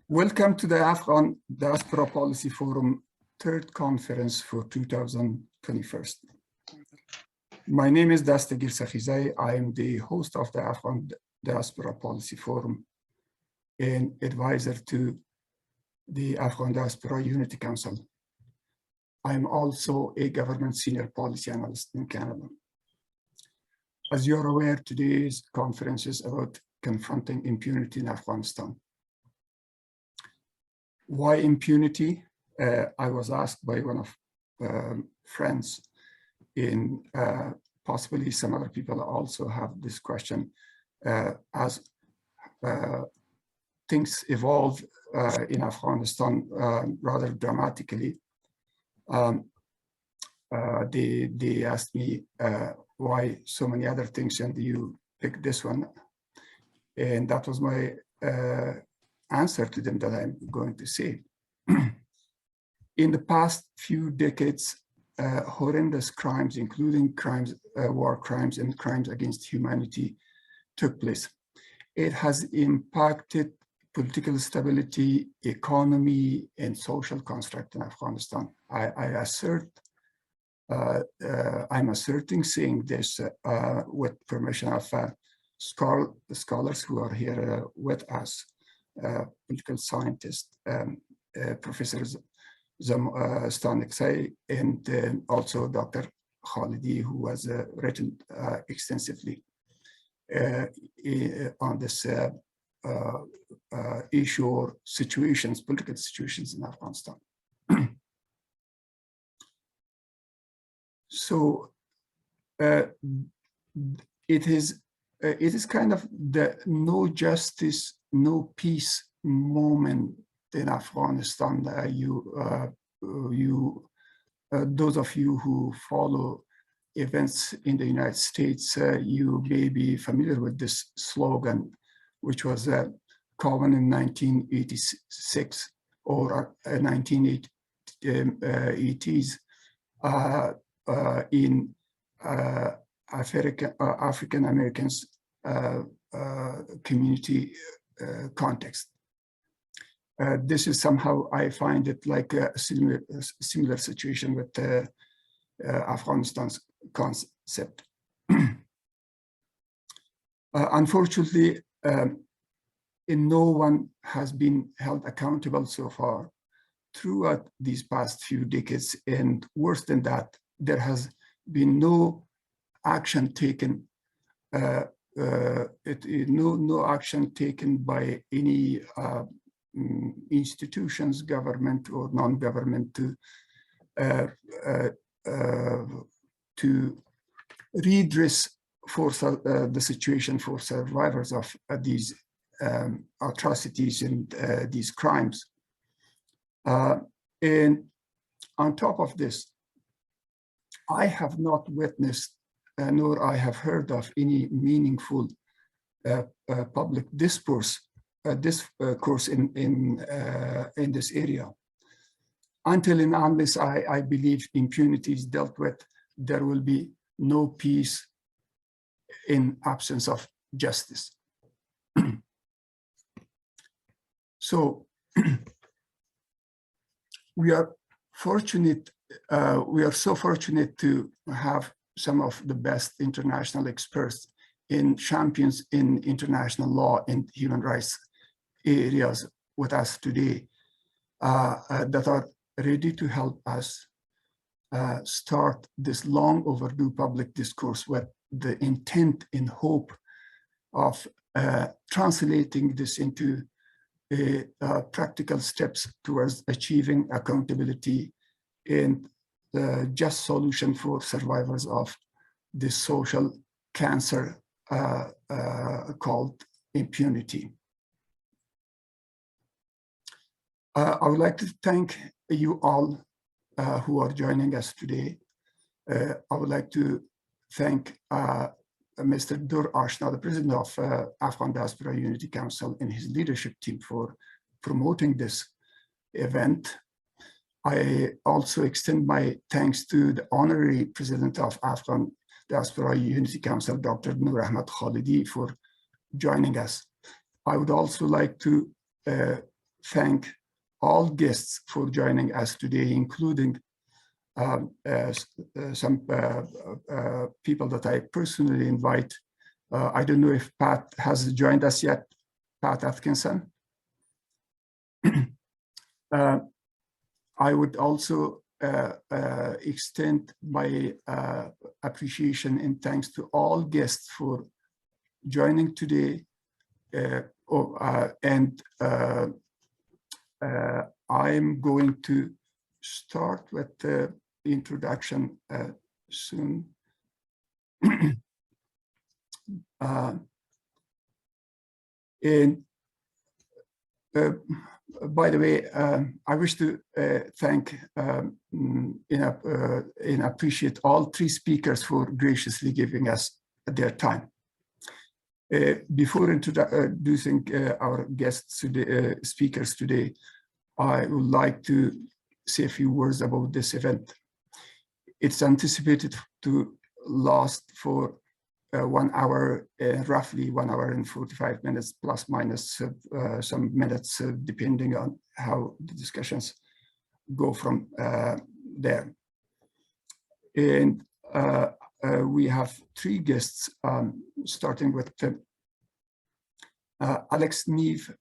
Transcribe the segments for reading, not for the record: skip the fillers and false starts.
Welcome to the Afghan Diaspora Policy Forum third conference for 2021. My name is Dastagir Sakhizai. I am the host of the Afghan Diaspora Policy Forum and advisor to the Afghan Diaspora Unity Council. I am also a government senior policy analyst in Canada. As you are aware, today's conference is about confronting impunity in Afghanistan. Why impunity? I was asked by one of friends, in possibly some other people also have this question, as things evolve in Afghanistan rather dramatically. They asked me why so many other things and you picked this one. And that was my answer to them that I'm going to say. In the past few decades, horrendous crimes, including war crimes and crimes against humanity, took place. It has impacted political stability, economy, and social construct in Afghanistan. I'm asserting saying this with permission of scholars who are here with us, political scientists, professors Stanek and also Dr. Khalidi, who has written extensively on this issue or situations, political situations in Afghanistan. So it is kind of the no justice, no peace moment in Afghanistan. Those of you who follow events in the United States, you may be familiar with this slogan, which was common in 1986 or 1980s in African Americans community context. This is somehow, I find it like a similar situation with Afghanistan's concept. Unfortunately, no one has been held accountable so far throughout these past few decades, and worse than that, there has been no action taken, no action taken by any institutions, government or non-government, to redress for the situation for survivors of these atrocities and these crimes. And on top of this, I have not witnessed nor I have heard of any meaningful public discourse in this area. Until and unless I believe impunity is dealt with, there will be no peace in absence of justice. So we are fortunate, we are so fortunate to have some of the best international experts and champions in international law and human rights areas with us today that are ready to help us start this long overdue public discourse with the intent and hope of translating this into practical steps towards achieving accountability and the just solution for survivors of this social cancer called impunity. I would like to thank you all who are joining us today. I would like to thank Mr. Dur Ashna, the president of Afghan Diaspora Unity Council, and his leadership team for promoting this event. I also extend my thanks to the honorary president of Afghan Diaspora Unity Council, Dr. Nur Ahmad Khalidi, for joining us. I would also like to thank all guests for joining us today, including some people that I personally invite. I don't know if Pat has joined us yet, Pat Atkinson. I would also extend my appreciation and thanks to all guests for joining today. I'm going to start with the introduction soon. By the way, I wish to thank and appreciate all three speakers for graciously giving us their time. Before introducing our guests today, speakers today, I would like to say a few words about this event. It's anticipated to last for 1 hour, roughly 1 hour and 45 minutes, plus minus some minutes, depending on how the discussions go from there. And we have three guests, starting with Alex Neve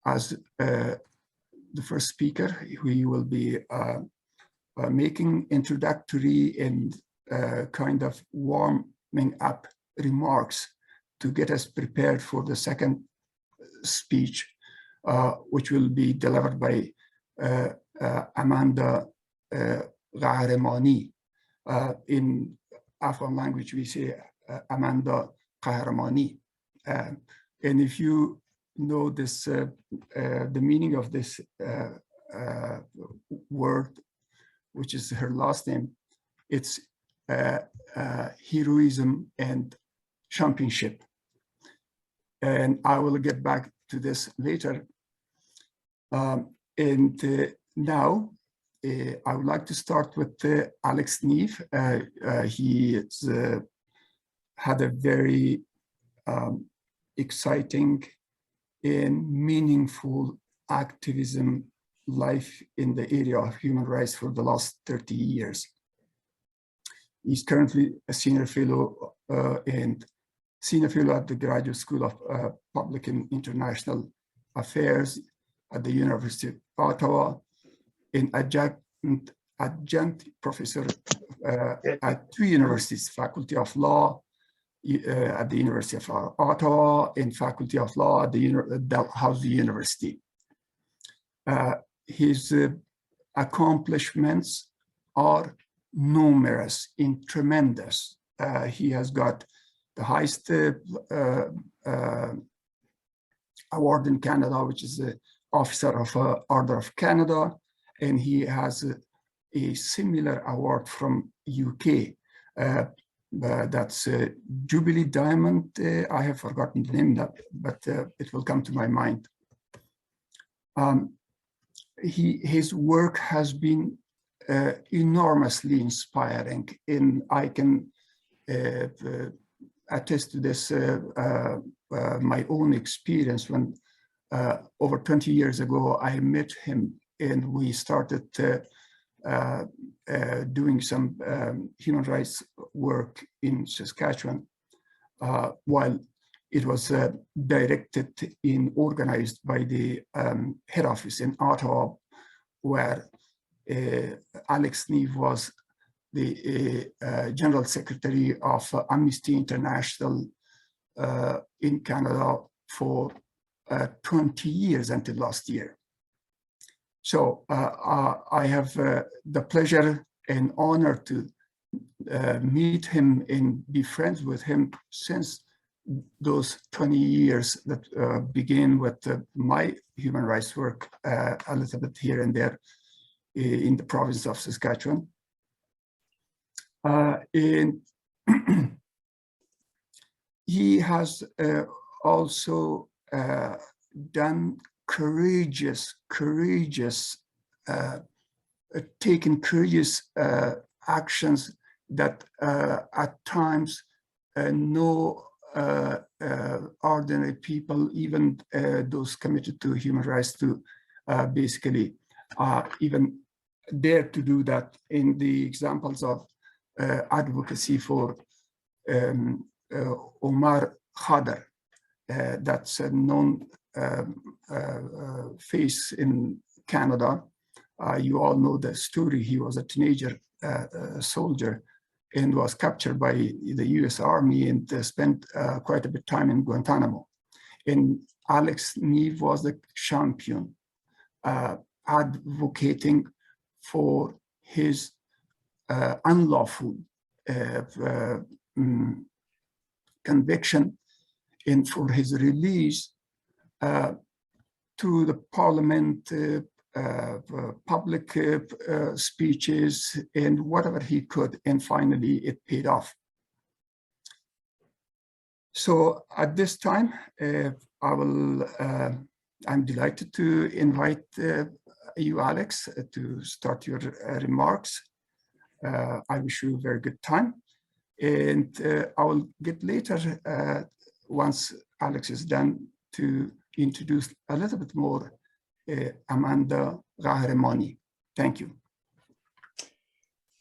as the first speaker. He will be making introductory and kind of warming up remarks to get us prepared for the second speech, which will be delivered by Amanda Ghahremani. In Afghan language, we say Amanda Ghahremani. And if you know this, the meaning of this word, which is her last name, it's heroism and championship. And I will get back to this later. Now, I would like to start with Alex Neve. He had a very exciting and meaningful activism life in the area of human rights for the last 30 years. He's currently a senior fellow at the Graduate School of Public and International Affairs at the University of Ottawa, an adjunct professor at two universities, Faculty of Law at the University of Ottawa and Faculty of Law at the Dalhousie University. His accomplishments are numerous and tremendous. He has got the highest award in Canada, which is the Officer of Order of Canada, and he has a similar award from UK. That's Jubilee Diamond. I have forgotten the name, but it will come to my mind. His work has been enormously inspiring, and I can attest to this, my own experience when over 20 years ago, I met him and we started doing some human rights work in Saskatchewan, while it was directed and organized by the head office in Ottawa, where Alex Neve was the General Secretary of Amnesty International in Canada for 20 years until last year. So I have the pleasure and honor to meet him and be friends with him since those 20 years that began with my human rights work a little bit here and there in the province of Saskatchewan. And he has also done taken courageous actions that at times no ordinary people, even those committed to human rights, to basically even dare to do that. In the examples of advocacy for Omar Khadr, that's a known face in Canada. You all know the story. He was a teenager soldier and was captured by the US Army and spent quite a bit of time in Guantanamo. And Alex Neve was the champion, advocating for his unlawful conviction and for his release through the parliament, public speeches, and whatever he could, and finally it paid off. So at this time, I'm delighted to invite you, Alex, to start your remarks. I wish you a very good time, and I will get later, once Alex is done, to introduce a little bit more Amanda Ghahramani. Thank you.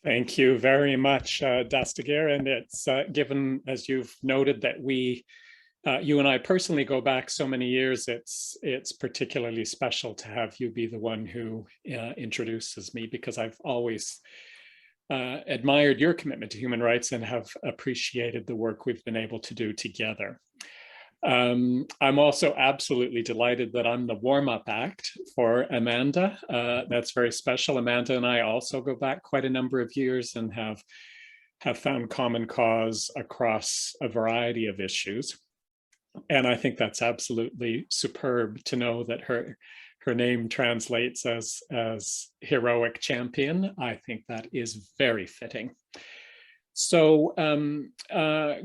Thank you very much, Dastagir. And it's given, as you've noted, that you and I personally go back so many years, it's particularly special to have you be the one who introduces me, because I've always admired your commitment to human rights and have appreciated the work we've been able to do together. I'm also absolutely delighted that I'm the warm-up act for Amanda. That's very special. Amanda and I also go back quite a number of years and have found common cause across a variety of issues. And I think that's absolutely superb to know that her name translates as heroic champion. I think that is very fitting. So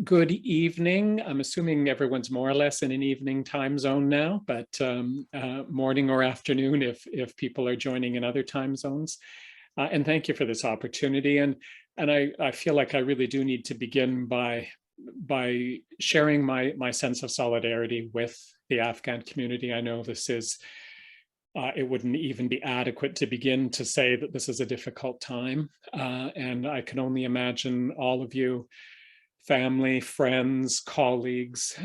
good evening. I'm assuming everyone's more or less in an evening time zone now, but morning or afternoon if people are joining in other time zones. And thank you for this opportunity. And I feel like I really do need to begin by sharing my sense of solidarity with the Afghan community. I know this is it wouldn't even be adequate to begin to say that this is a difficult time. And I can only imagine all of you, family, friends, colleagues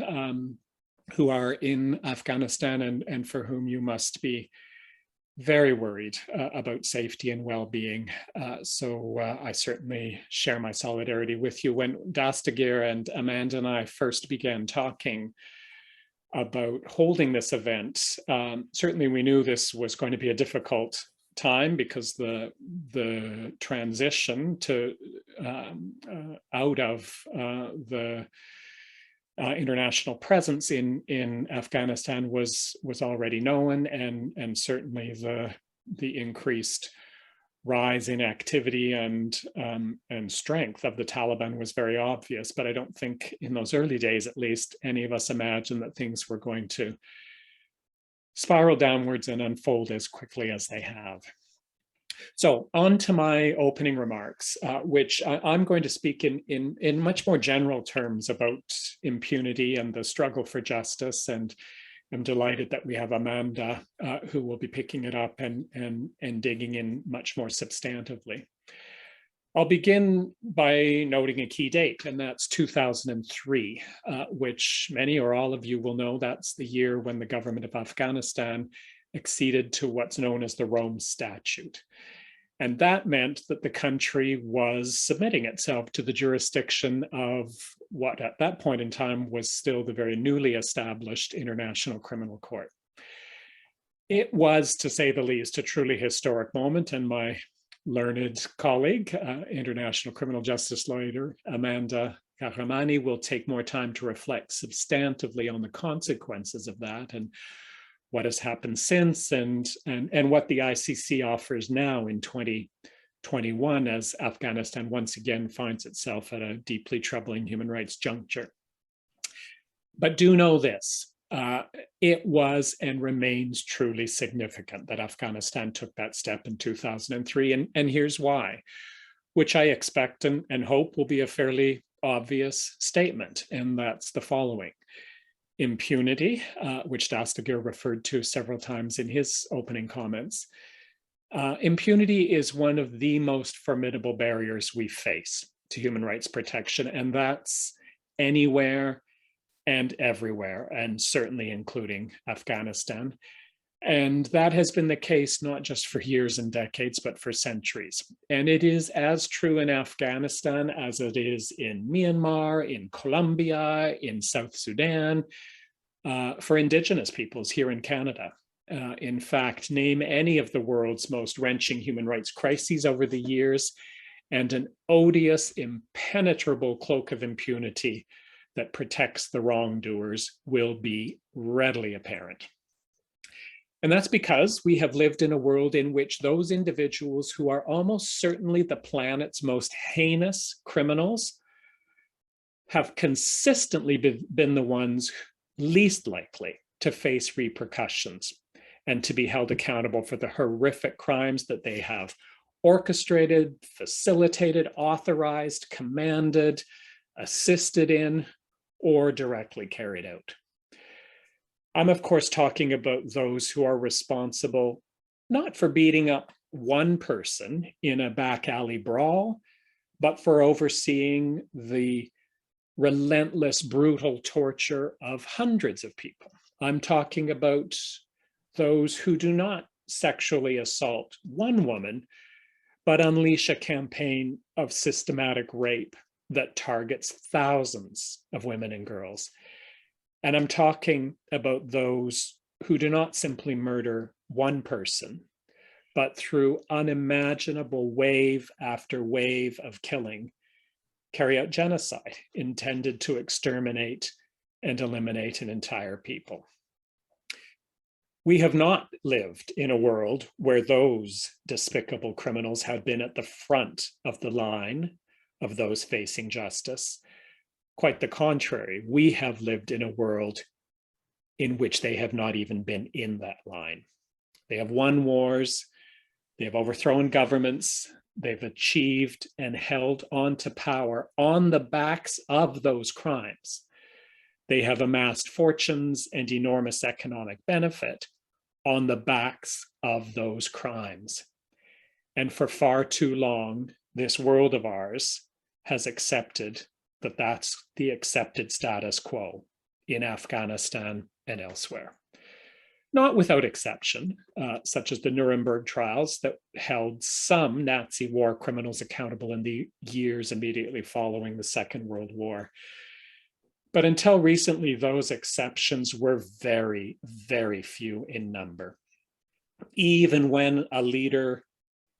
who are in Afghanistan and for whom you must be very worried about safety and well-being. So I certainly share my solidarity with you. When Dastagir and Amanda and I first began talking about holding this event, certainly we knew this was going to be a difficult time because the transition to out of the international presence in Afghanistan was already known, and certainly the increased rise in activity and strength of the Taliban was very obvious. But I don't think in those early days, at least, any of us imagined that things were going to spiral downwards and unfold as quickly as they have. So on to my opening remarks, which I'm going to speak in much more general terms about impunity and the struggle for justice. And I'm delighted that we have Amanda who will be picking it up and digging in much more substantively. I'll begin by noting a key date, and that's 2003, which many or all of you will know. That's the year when the government of Afghanistan acceded to what's known as the Rome Statute. And that meant that the country was submitting itself to the jurisdiction of what at that point in time was still the very newly established International Criminal Court. It was, to say the least, a truly historic moment, and my learned colleague, international criminal justice lawyer Amanda Ghahramani, will take more time to reflect substantively on the consequences of that and what has happened since, and what the ICC offers now in 2021 as Afghanistan once again finds itself at a deeply troubling human rights juncture. But do know this, it was and remains truly significant that Afghanistan took that step in 2003, and here's why, which I expect and hope will be a fairly obvious statement, and that's the following. Impunity, which Dastagir referred to several times in his opening comments. Impunity is one of the most formidable barriers we face to human rights protection, and that's anywhere and everywhere, and certainly including Afghanistan. And that has been the case not just for years and decades, but for centuries. And it is as true in Afghanistan as it is in Myanmar, in Colombia, in South Sudan, for Indigenous peoples here in Canada. In fact, name any of the world's most wrenching human rights crises over the years, and an odious, impenetrable cloak of impunity that protects the wrongdoers will be readily apparent. And that's because we have lived in a world in which those individuals who are almost certainly the planet's most heinous criminals have consistently been the ones least likely to face repercussions and to be held accountable for the horrific crimes that they have orchestrated, facilitated, authorized, commanded, assisted in, or directly carried out. I'm, of course, talking about those who are responsible not for beating up one person in a back alley brawl, but for overseeing the relentless, brutal torture of hundreds of people. I'm talking about those who do not sexually assault one woman, but unleash a campaign of systematic rape that targets thousands of women and girls. And I'm talking about those who do not simply murder one person, but through unimaginable wave after wave of killing, carry out genocide intended to exterminate and eliminate an entire people. We have not lived in a world where those despicable criminals have been at the front of the line of those facing justice. Quite the contrary, we have lived in a world in which they have not even been in that line. They have won wars, they have overthrown governments, they've achieved and held on to power on the backs of those crimes. They have amassed fortunes and enormous economic benefit on the backs of those crimes. And for far too long, this world of ours has accepted that that's the accepted status quo in Afghanistan and elsewhere. Not without exception, such as the Nuremberg trials that held some Nazi war criminals accountable in the years immediately following the Second World War. But until recently, those exceptions were very, very few in number. Even when a leader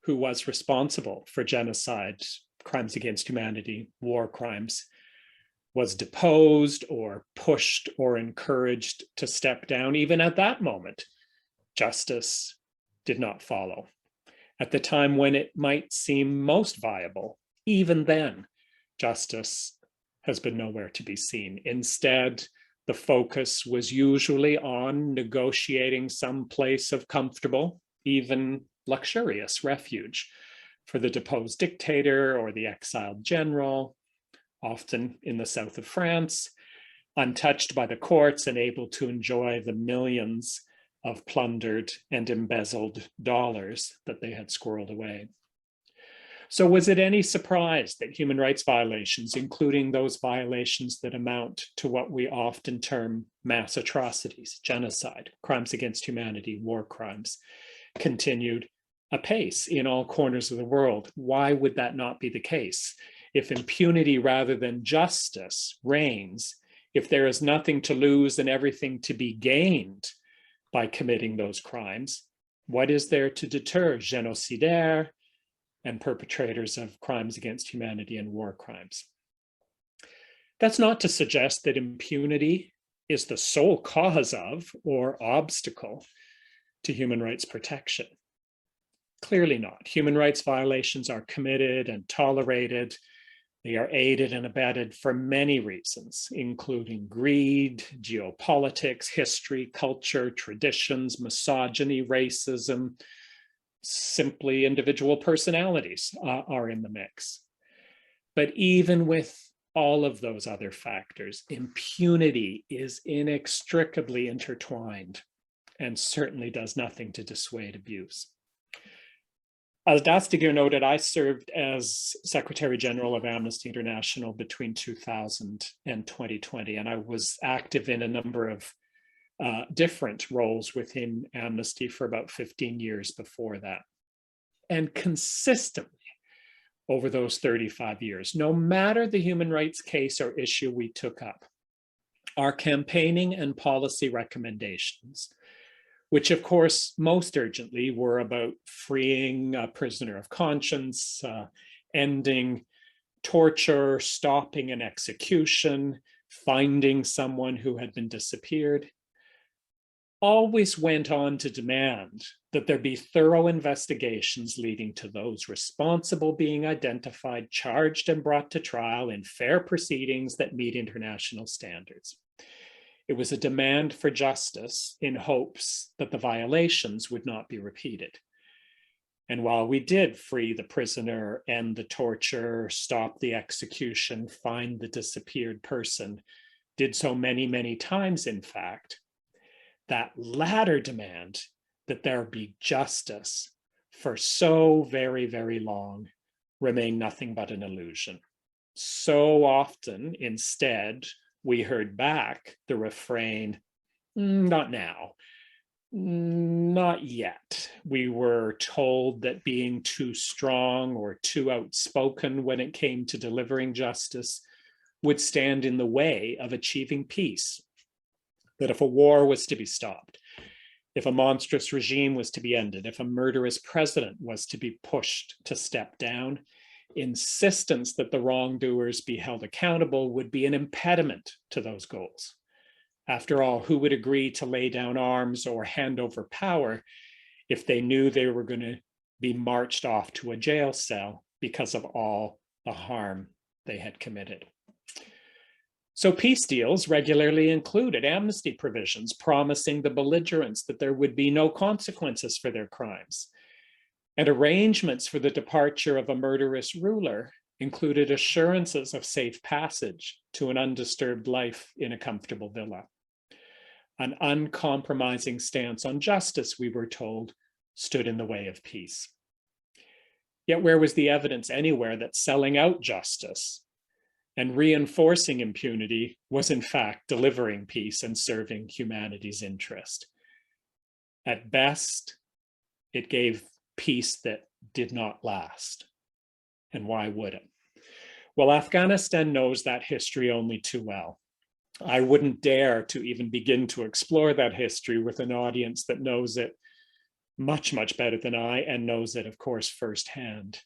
who was responsible for genocide, crimes against humanity, war crimes, was deposed or pushed or encouraged to step down, even at that moment, justice did not follow. At the time when it might seem most viable, even then, justice has been nowhere to be seen. Instead, the focus was usually on negotiating some place of comfortable, even luxurious refuge for the deposed dictator or the exiled general, often in the south of France, untouched by the courts and able to enjoy the millions of plundered and embezzled dollars that they had squirreled away. So was it any surprise that human rights violations, including those violations that amount to what we often term mass atrocities, genocide, crimes against humanity, war crimes, continued apace in all corners of the world? Why would that not be the case? If impunity rather than justice reigns, if there is nothing to lose and everything to be gained by committing those crimes, what is there to deter génocidaires and perpetrators of crimes against humanity and war crimes? That's not to suggest that impunity is the sole cause of or obstacle to human rights protection. Clearly not. Human rights violations are committed and tolerated. They are aided and abetted for many reasons, including greed, geopolitics, history, culture, traditions, misogyny, racism. Simply individual personalities are in the mix. But even with all of those other factors, impunity is inextricably intertwined and certainly does nothing to dissuade abuse. As Dastagir noted, I served as Secretary General of Amnesty International between 2000 and 2020, and I was active in a number of different roles within Amnesty for about 15 years before that. And consistently over those 35 years, no matter the human rights case or issue we took up, our campaigning and policy recommendations, which of course most urgently were about freeing a prisoner of conscience, ending torture, stopping an execution, finding someone who had been disappeared, always went on to demand that there be thorough investigations leading to those responsible being identified, charged, and brought to trial in fair proceedings that meet international standards. It was a demand for justice in hopes that the violations would not be repeated. And while we did free the prisoner, end the torture, stop the execution, find the disappeared person, did so many, many times, in fact, that latter demand that there be justice for so very, very long remained nothing but an illusion. So often, instead, we heard back the refrain, not now, not yet. We were told that being too strong or too outspoken when it came to delivering justice would stand in the way of achieving peace. That if a war was to be stopped, if a monstrous regime was to be ended, if a murderous president was to be pushed to step down, insistence that the wrongdoers be held accountable would be an impediment to those goals. After all, who would agree to lay down arms or hand over power if they knew they were going to be marched off to a jail cell because of all the harm they had committed? So peace deals regularly included amnesty provisions promising the belligerents that there would be no consequences for their crimes. And arrangements for the departure of a murderous ruler included assurances of safe passage to an undisturbed life in a comfortable villa. An uncompromising stance on justice, we were told, stood in the way of peace. Yet where was the evidence anywhere that selling out justice and reinforcing impunity was in fact delivering peace and serving humanity's interest? At best, it gave peace that did not last. And why would it? Well, Afghanistan knows that history only too well. I wouldn't dare to even begin to explore that history with an audience that knows it much, much better than I, and knows it, of course, firsthand.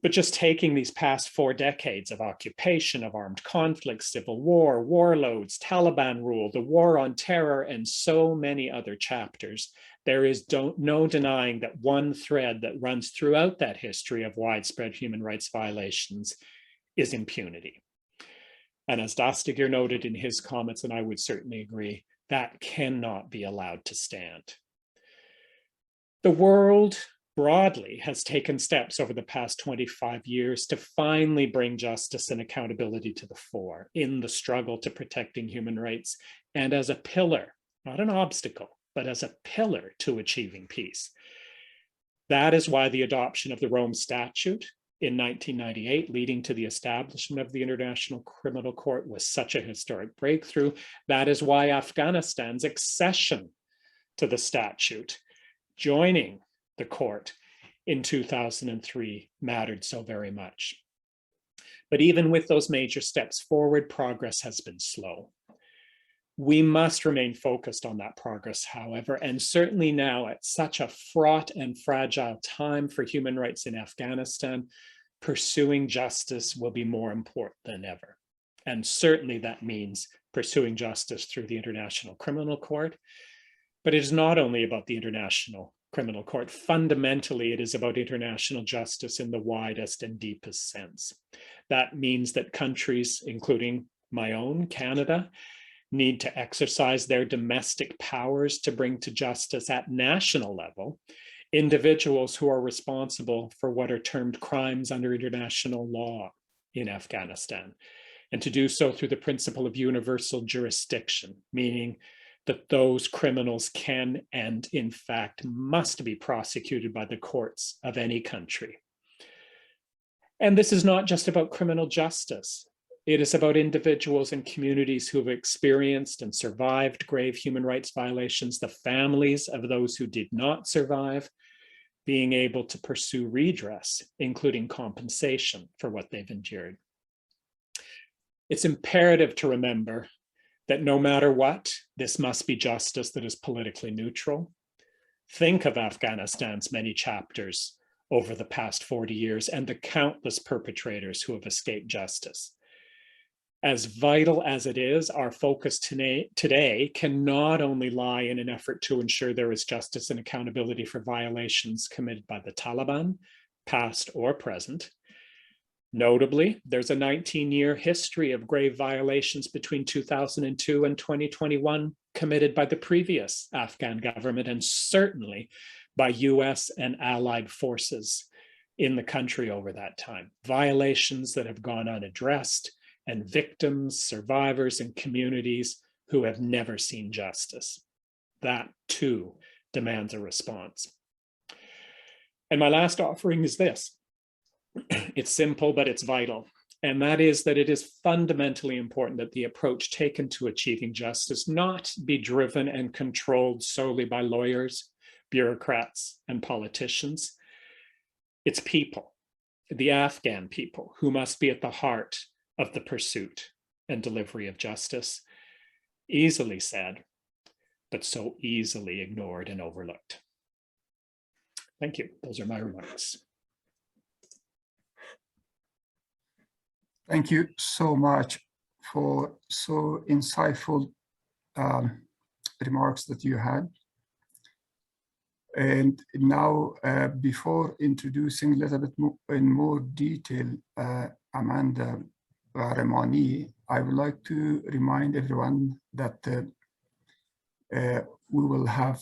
But just taking these past 4 decades of occupation, of armed conflict, civil war, warlords, Taliban rule, the war on terror, and so many other chapters, there is no denying that one thread that runs throughout that history of widespread human rights violations is impunity. And as Dastagir noted in his comments, and I would certainly agree, that cannot be allowed to stand. The world broadly has taken steps over the past 25 years to finally bring justice and accountability to the fore in the struggle to protecting human rights, and as a pillar, not an obstacle, but as a pillar to achieving peace. That is why the adoption of the Rome Statute in 1998, leading to the establishment of the International Criminal Court, was such a historic breakthrough. That is why Afghanistan's accession to the statute, joining the court in 2003, mattered so very much. But even with those major steps forward, progress has been slow. We must remain focused on that progress, however, and certainly now at such a fraught and fragile time for human rights in Afghanistan, pursuing justice will be more important than ever. And certainly that means pursuing justice through the International Criminal Court. But it is not only about the International Criminal Court. Fundamentally, it is about international justice in the widest and deepest sense. That means that countries, including my own, Canada, need to exercise their domestic powers to bring to justice at national level individuals who are responsible for what are termed crimes under international law, in Afghanistan, and to do so through the principle of universal jurisdiction, meaning that those criminals can and in fact must be prosecuted by the courts of any country. And this is not just about criminal justice. It is about individuals and communities who have experienced and survived grave human rights violations, the families of those who did not survive, being able to pursue redress, including compensation for what they've endured. It's imperative to remember that no matter what, this must be justice that is politically neutral. Think of Afghanistan's many chapters over the past 40 years and the countless perpetrators who have escaped justice. As vital as it is, our focus today can not only lie in an effort to ensure there is justice and accountability for violations committed by the Taliban, past or present. Notably, there's a 19-year history of grave violations between 2002 and 2021 committed by the previous Afghan government, and certainly by US and allied forces in the country over that time. Violations that have gone unaddressed, and victims, survivors, and communities who have never seen justice. That too demands a response. And my last offering is this. It's simple, but it's vital. And that is that it is fundamentally important that the approach taken to achieving justice not be driven and controlled solely by lawyers, bureaucrats, and politicians. It's people, the Afghan people, who must be at the heart of the pursuit and delivery of justice. Easily said, but so easily ignored and overlooked. Thank you. Those are my remarks. Thank you so much for so insightful remarks that you had. And now, before introducing a little bit more, in more detail, Amanda Gharemani, I would like to remind everyone that we will have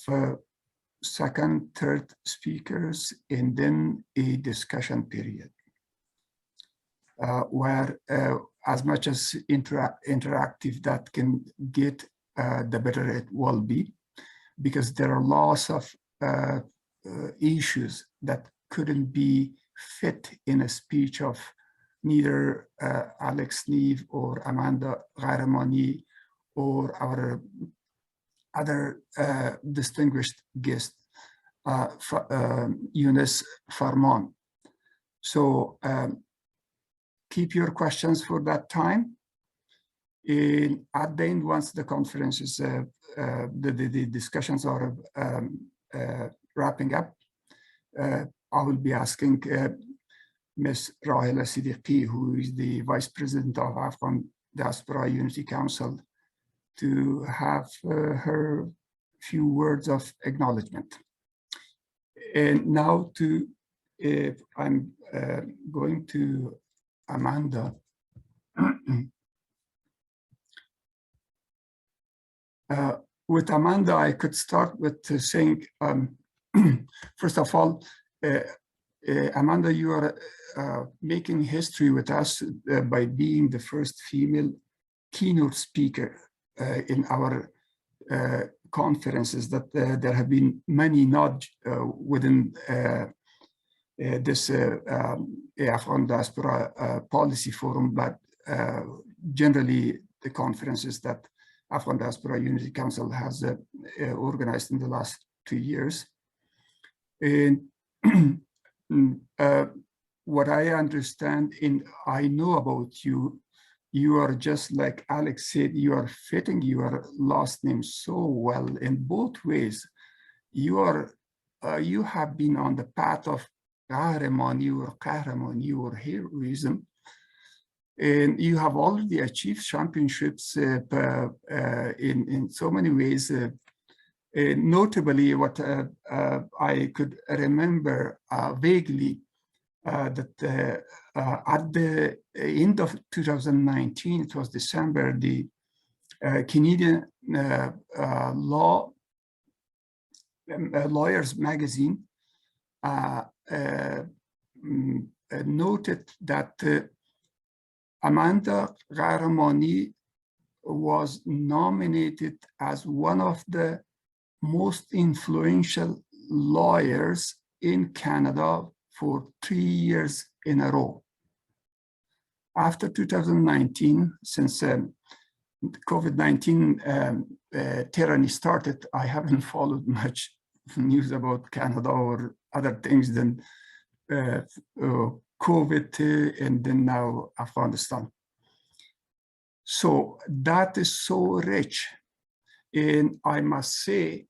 second, third speakers, and then a discussion period. Where as much as interactive that can get, the better it will be, because there are lots of issues that couldn't be fit in a speech of neither Alex Neve or Amanda Gharemani or our other distinguished guest, Yunus Farman. So keep your questions for that time. And at the end, once the conferences, the discussions are wrapping up, I will be asking Ms. Rahila Siddiqui, who is the Vice President of Afghan Diaspora Unity Council, to have her few words of acknowledgement. And now I'm going to Amanda. With Amanda, I could start with saying, first of all, Amanda, you are making history with us by being the first female keynote speaker in our conferences. That there have been many, not within this Afghan Diaspora Policy Forum, but generally the conferences that Afghan Diaspora Unity Council has organized in the last 2 years. And what I understand and I know about you, you are just like Alex said, you are fitting your last name so well in both ways. You have been on the path of Gharemani or Kahramani or heroism, and you have already achieved championships in so many ways. Notably, what I could remember vaguely, that at the end of 2019, it was December, the Canadian Lawyers magazine noted that Amanda Ghahramani was nominated as one of the most influential lawyers in Canada for 3 years in a row. After 2019, since COVID-19 tyranny started, I haven't followed much news about Canada or other things than COVID and then now Afghanistan. So that is so rich. And I must say,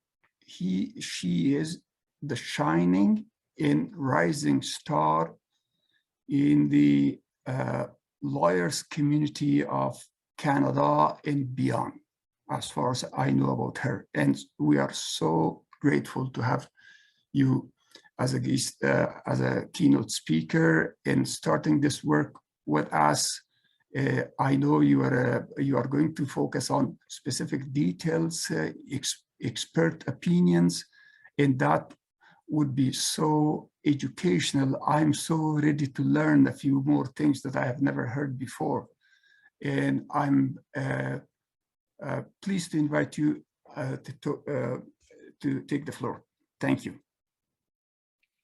she is the shining and rising star in the lawyers community of Canada and beyond, as far as I know about her. And we are so grateful to have you as a guest, as a keynote speaker in starting this work with us. I know you are going to focus on specific details, expert opinions, and that would be so educational. I'm so ready to learn a few more things that I have never heard before. And I'm pleased to invite you to take the floor. Thank you.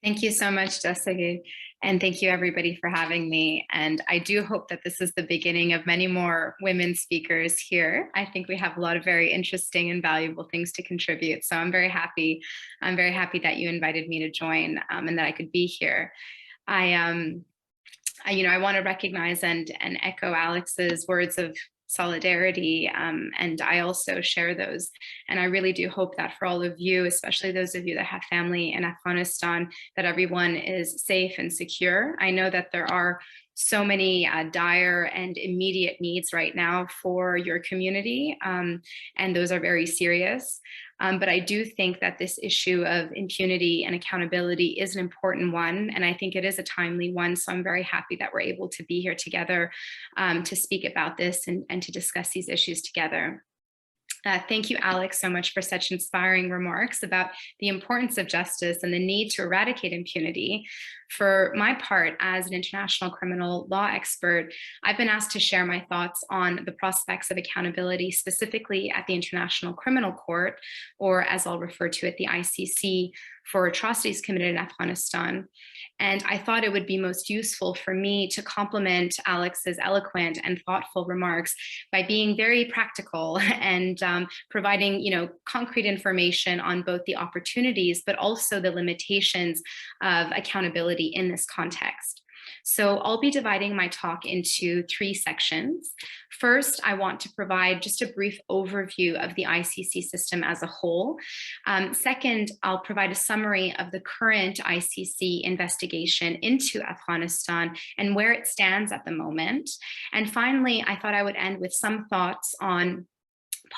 Thank you so much, Dasagir. And thank you everybody for having me. And I do hope that this is the beginning of many more women speakers here. I think we have a lot of very interesting and valuable things to contribute. So I'm very happy. I'm very happy that you invited me to join and that I could be here. I want to recognize and echo Alex's words of solidarity, and I also share those. And I really do hope that for all of you, especially those of you that have family in Afghanistan, that everyone is safe and secure. I know that there are so many dire and immediate needs right now for your community, and those are very serious. But I do think that this issue of impunity and accountability is an important one, and I think it is a timely one. So I'm very happy that we're able to be here together to speak about this and to discuss these issues together. Thank you, Alex, so much for such inspiring remarks about the importance of justice and the need to eradicate impunity. For my part, as an international criminal law expert, I've been asked to share my thoughts on the prospects of accountability, specifically at the International Criminal Court, or as I'll refer to it, the ICC, for atrocities committed in Afghanistan. And I thought it would be most useful for me to complement Alex's eloquent and thoughtful remarks by being very practical and providing, concrete information on both the opportunities, but also the limitations of accountability in this context. So I'll be dividing my talk into 3 sections. First, I want to provide just a brief overview of the ICC system as a whole. Second, I'll provide a summary of the current ICC investigation into Afghanistan and where it stands at the moment. And finally, I thought I would end with some thoughts on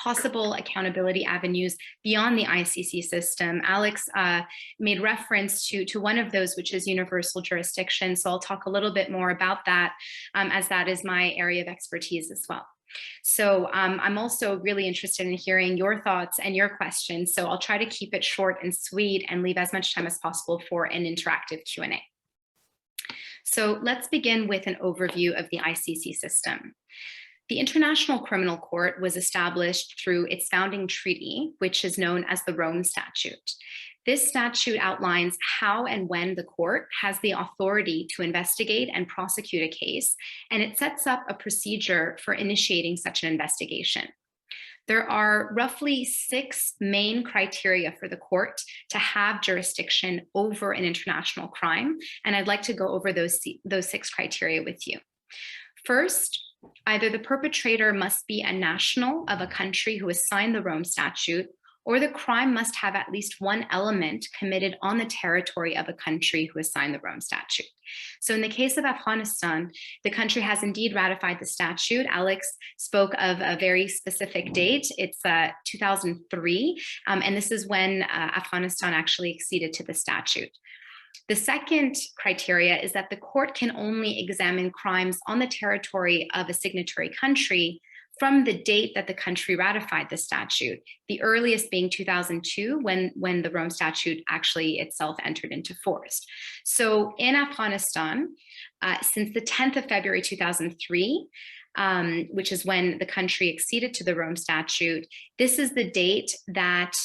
possible accountability avenues beyond the ICC system. Alex made reference to one of those, which is universal jurisdiction. So I'll talk a little bit more about that, as that is my area of expertise as well. So I'm also really interested in hearing your thoughts and your questions. So I'll try to keep it short and sweet and leave as much time as possible for an interactive Q&A. So let's begin with an overview of the ICC system. The International Criminal Court was established through its founding treaty, which is known as the Rome Statute. This statute outlines how and when the court has the authority to investigate and prosecute a case, and it sets up a procedure for initiating such an investigation. There are roughly 6 main criteria for the court to have jurisdiction over an international crime, and I'd like to go over those 6 criteria with you. First, either the perpetrator must be a national of a country who has signed the Rome Statute, or the crime must have at least one element committed on the territory of a country who has signed the Rome Statute. So in the case of Afghanistan, the country has indeed ratified the statute. Alex spoke of a very specific date. It's 2003, and this is when Afghanistan actually acceded to the statute. The second criteria is that the court can only examine crimes on the territory of a signatory country from the date that the country ratified the statute, the earliest being 2002, when the Rome Statute actually itself entered into force. So in Afghanistan, since the 10th of February 2003, which is when the country acceded to the Rome Statute, this is the date that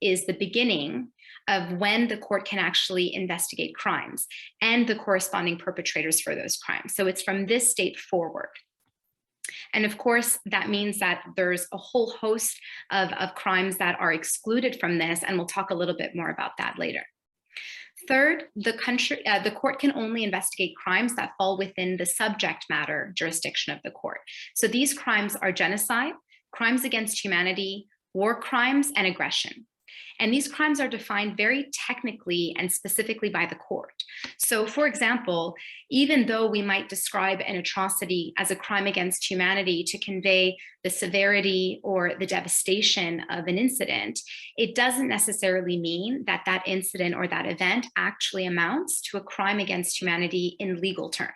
is the beginning of when the court can actually investigate crimes and the corresponding perpetrators for those crimes. So it's from this date forward. And of course, that means that there's a whole host of crimes that are excluded from this, and we'll talk a little bit more about that later. Third, the court can only investigate crimes that fall within the subject matter jurisdiction of the court. So these crimes are genocide, crimes against humanity, war crimes, and aggression. And these crimes are defined very technically and specifically by the court. So for example, even though we might describe an atrocity as a crime against humanity to convey the severity or the devastation of an incident, it doesn't necessarily mean that that incident or that event actually amounts to a crime against humanity in legal terms.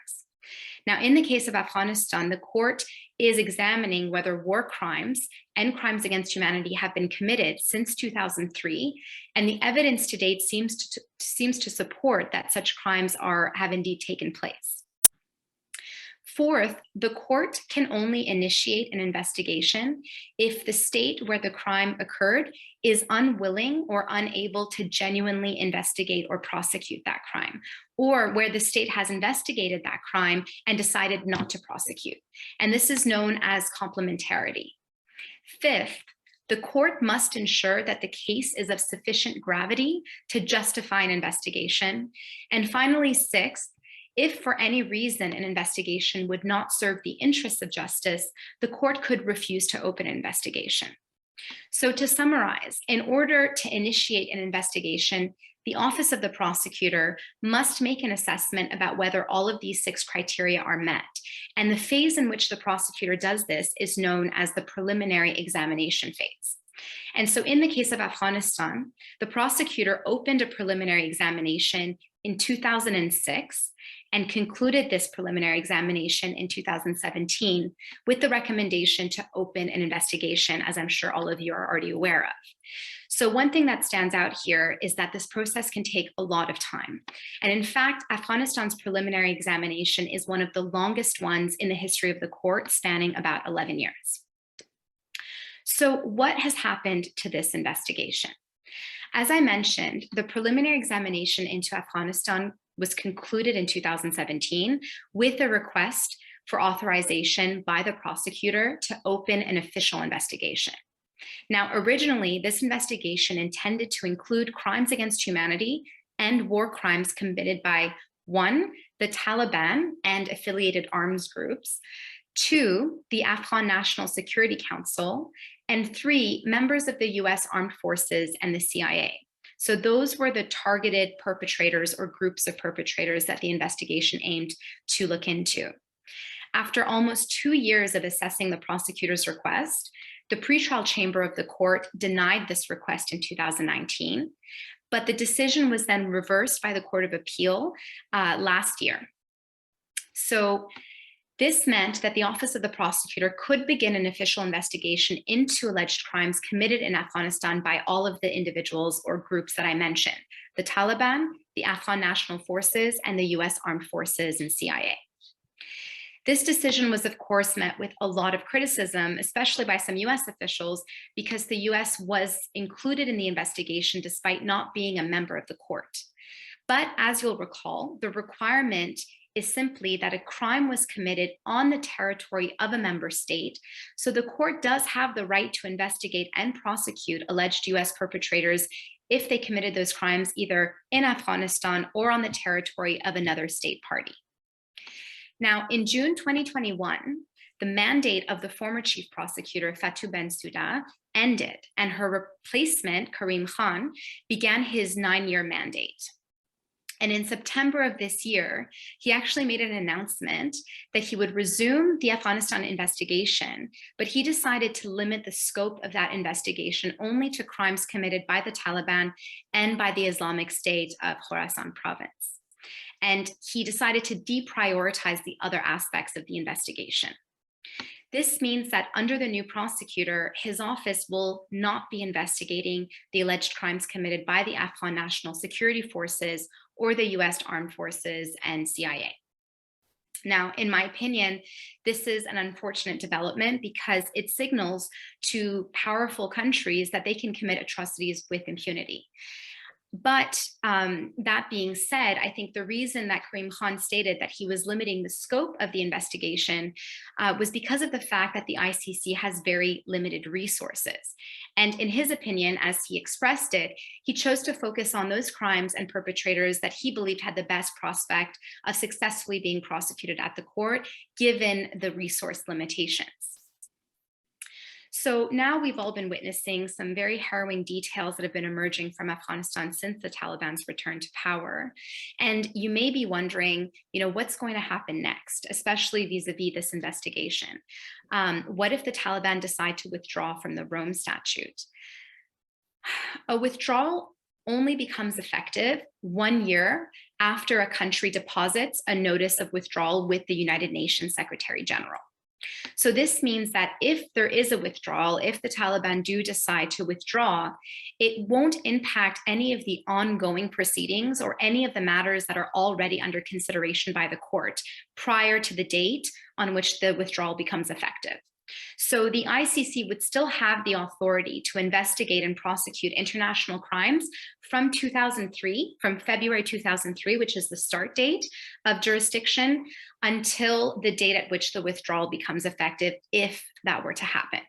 Now, in the case of Afghanistan, the court is examining whether war crimes and crimes against humanity have been committed since 2003, and the evidence to date seems to support that such crimes have indeed taken place. Fourth, the court can only initiate an investigation if the state where the crime occurred is unwilling or unable to genuinely investigate or prosecute that crime, or where the state has investigated that crime and decided not to prosecute. And this is known as complementarity. Fifth, the court must ensure that the case is of sufficient gravity to justify an investigation. And finally, sixth, if for any reason an investigation would not serve the interests of justice, the court could refuse to open an investigation. So to summarize, in order to initiate an investigation, the Office of the Prosecutor must make an assessment about whether all of these 6 criteria are met. And the phase in which the prosecutor does this is known as the preliminary examination phase. And so in the case of Afghanistan, the prosecutor opened a preliminary examination in 2006 and concluded this preliminary examination in 2017 with the recommendation to open an investigation, as I'm sure all of you are already aware of. So one thing that stands out here is that this process can take a lot of time. And in fact, Afghanistan's preliminary examination is one of the longest ones in the history of the court, spanning about 11 years. So what has happened to this investigation? As I mentioned, the preliminary examination into Afghanistan was concluded in 2017 with a request for authorization by the prosecutor to open an official investigation. Now, originally, this investigation intended to include crimes against humanity and war crimes committed by 1, the Taliban and affiliated arms groups, 2, the Afghan National Security Council, and 3, members of the US Armed Forces and the CIA. So those were the targeted perpetrators or groups of perpetrators that the investigation aimed to look into. After almost 2 years of assessing the prosecutor's request, the pretrial chamber of the court denied this request in 2019, but the decision was then reversed by the Court of Appeal last year. So this meant that the Office of the Prosecutor could begin an official investigation into alleged crimes committed in Afghanistan by all of the individuals or groups that I mentioned, the Taliban, the Afghan National Forces, and the US Armed Forces and CIA. This decision was, of course, met with a lot of criticism, especially by some US officials, because the US was included in the investigation despite not being a member of the court. But as you'll recall, the requirement is simply that a crime was committed on the territory of a member state. So the court does have the right to investigate and prosecute alleged US perpetrators if they committed those crimes either in Afghanistan or on the territory of another state party. Now, in June 2021, the mandate of the former chief prosecutor, Fatou Bensouda, ended, and her replacement, Karim Khan, began his 9-year mandate. And in September of this year, he actually made an announcement that he would resume the Afghanistan investigation, but he decided to limit the scope of that investigation only to crimes committed by the Taliban and by the Islamic State of Khorasan province. And he decided to deprioritize the other aspects of the investigation. This means that under the new prosecutor, his office will not be investigating the alleged crimes committed by the Afghan National Security Forces or the US Armed Forces and CIA. Now, in my opinion, this is an unfortunate development because it signals to powerful countries that they can commit atrocities with impunity. But that being said, I think the reason that Karim Khan stated that he was limiting the scope of the investigation was because of the fact that the ICC has very limited resources. And in his opinion, as he expressed it, he chose to focus on those crimes and perpetrators that he believed had the best prospect of successfully being prosecuted at the court, given the resource limitations. So now we've all been witnessing some very harrowing details that have been emerging from Afghanistan since the Taliban's return to power. And you may be wondering, what's going to happen next, especially vis-a-vis this investigation? What if the Taliban decide to withdraw from the Rome Statute? A withdrawal only becomes effective 1 year after a country deposits a notice of withdrawal with the United Nations Secretary General. So this means that if there is a withdrawal, if the Taliban do decide to withdraw, it won't impact any of the ongoing proceedings or any of the matters that are already under consideration by the court prior to the date on which the withdrawal becomes effective. So the ICC would still have the authority to investigate and prosecute international crimes from 2003, from February 2003, which is the start date of jurisdiction, until the date at which the withdrawal becomes effective, if that were to happen.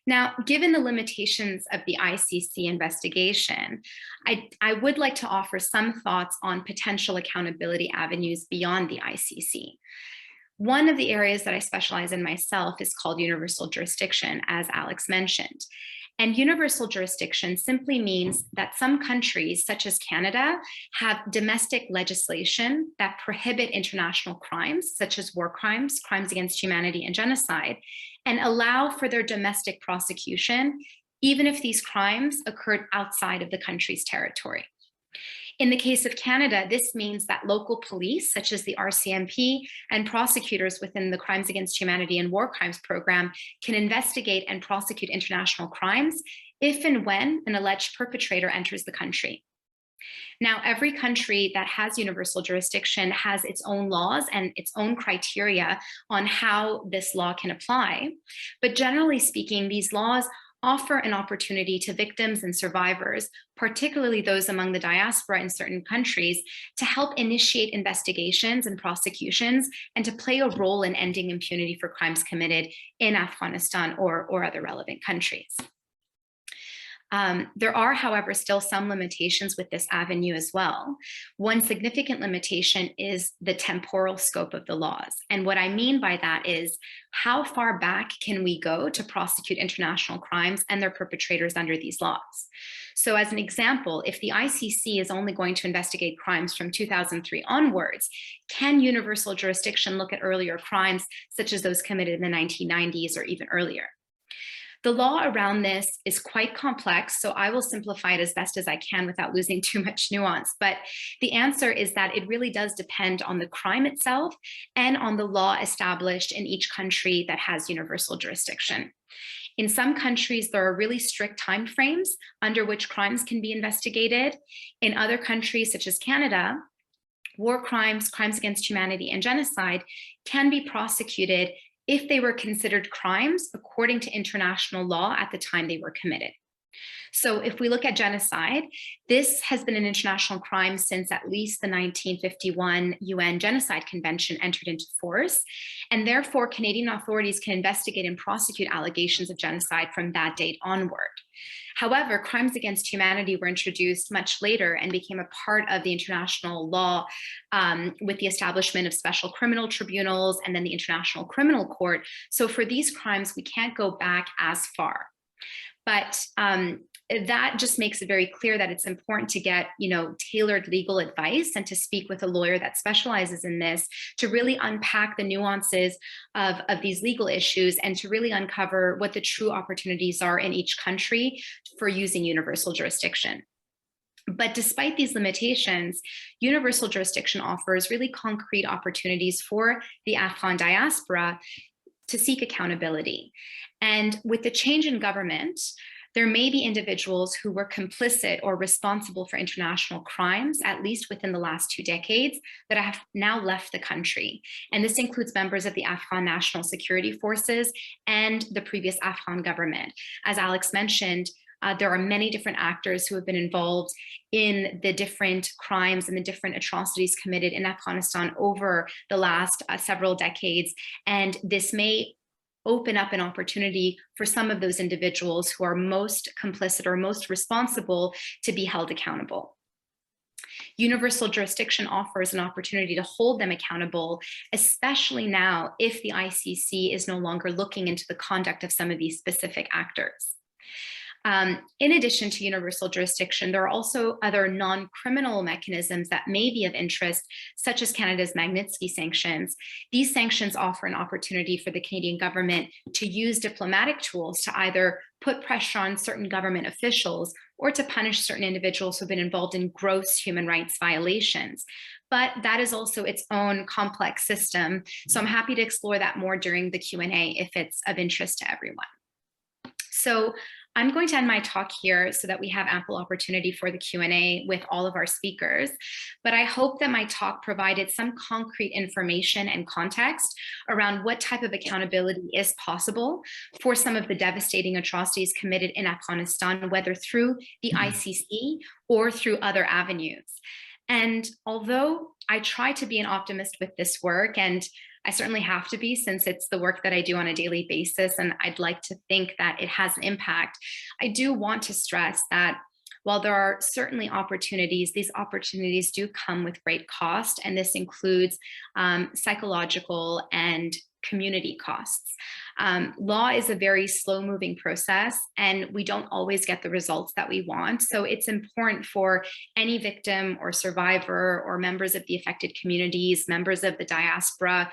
Now, given the limitations of the ICC investigation, I would like to offer some thoughts on potential accountability avenues beyond the ICC. One of the areas that I specialize in myself is called universal jurisdiction, as Alex mentioned. And universal jurisdiction simply means that some countries, such as Canada, have domestic legislation that prohibit international crimes, such as war crimes, crimes against humanity, and genocide, and allow for their domestic prosecution, even if these crimes occurred outside of the country's territory. In the case of Canada, this means that local police, such as the RCMP, and prosecutors within the Crimes Against Humanity and War Crimes program can investigate and prosecute international crimes if and when an alleged perpetrator enters the country. Now, every country that has universal jurisdiction has its own laws and its own criteria on how this law can apply. But generally speaking, these laws offer an opportunity to victims and survivors, particularly those among the diaspora in certain countries, to help initiate investigations and prosecutions and to play a role in ending impunity for crimes committed in Afghanistan or other relevant countries. There are, however, still some limitations with this avenue as well. One significant limitation is the temporal scope of the laws. And what I mean by that is, how far back can we go to prosecute international crimes and their perpetrators under these laws? So as an example, if the ICC is only going to investigate crimes from 2003 onwards, can universal jurisdiction look at earlier crimes, such as those committed in the 1990s or even earlier? The law around this is quite complex, so I will simplify it as best as I can without losing too much nuance. But the answer is that it really does depend on the crime itself and on the law established in each country that has universal jurisdiction. In some countries, there are really strict timeframes under which crimes can be investigated. In other countries, such as Canada, war crimes, crimes against humanity, and genocide can be prosecuted if they were considered crimes according to international law at the time they were committed. So if we look at genocide, this has been an international crime since at least the 1951 UN Genocide Convention entered into force, and therefore Canadian authorities can investigate and prosecute allegations of genocide from that date onward. However, crimes against humanity were introduced much later and became a part of the international law with the establishment of special criminal tribunals and then the International Criminal Court. So for these crimes, we can't go back as far. But that just makes it very clear that it's important to get, tailored legal advice and to speak with a lawyer that specializes in this to really unpack the nuances of these legal issues and to really uncover what the true opportunities are in each country for using universal jurisdiction. But despite these limitations, universal jurisdiction offers really concrete opportunities for the Afghan diaspora to seek accountability. And with the change in government, there may be individuals who were complicit or responsible for international crimes, at least within the last 2 decades, that have now left the country. And this includes members of the Afghan National Security Forces and the previous Afghan government. As Alex mentioned, there are many different actors who have been involved in the different crimes and the different atrocities committed in Afghanistan over the last several decades. And this may open up an opportunity for some of those individuals who are most complicit or most responsible to be held accountable. Universal jurisdiction offers an opportunity to hold them accountable, especially now if the ICC is no longer looking into the conduct of some of these specific actors. In addition to universal jurisdiction, there are also other non-criminal mechanisms that may be of interest, such as Canada's Magnitsky sanctions. These sanctions offer an opportunity for the Canadian government to use diplomatic tools to either put pressure on certain government officials or to punish certain individuals who have been involved in gross human rights violations. But that is also its own complex system. So I'm happy to explore that more during the Q&A if it's of interest to everyone. So I'm going to end my talk here so that we have ample opportunity for the Q&A with all of our speakers. But I hope that my talk provided some concrete information and context around what type of accountability is possible for some of the devastating atrocities committed in Afghanistan, whether through the ICC or through other avenues. And although I try to be an optimist with this work, and I certainly have to be since it's the work that I do on a daily basis, and I'd like to think that it has an impact, I do want to stress that while there are certainly opportunities, these opportunities do come with great cost, and this includes psychological and community costs. Law is a very slow-moving process, and we don't always get the results that we want. So it's important for any victim or survivor or members of the affected communities, members of the diaspora,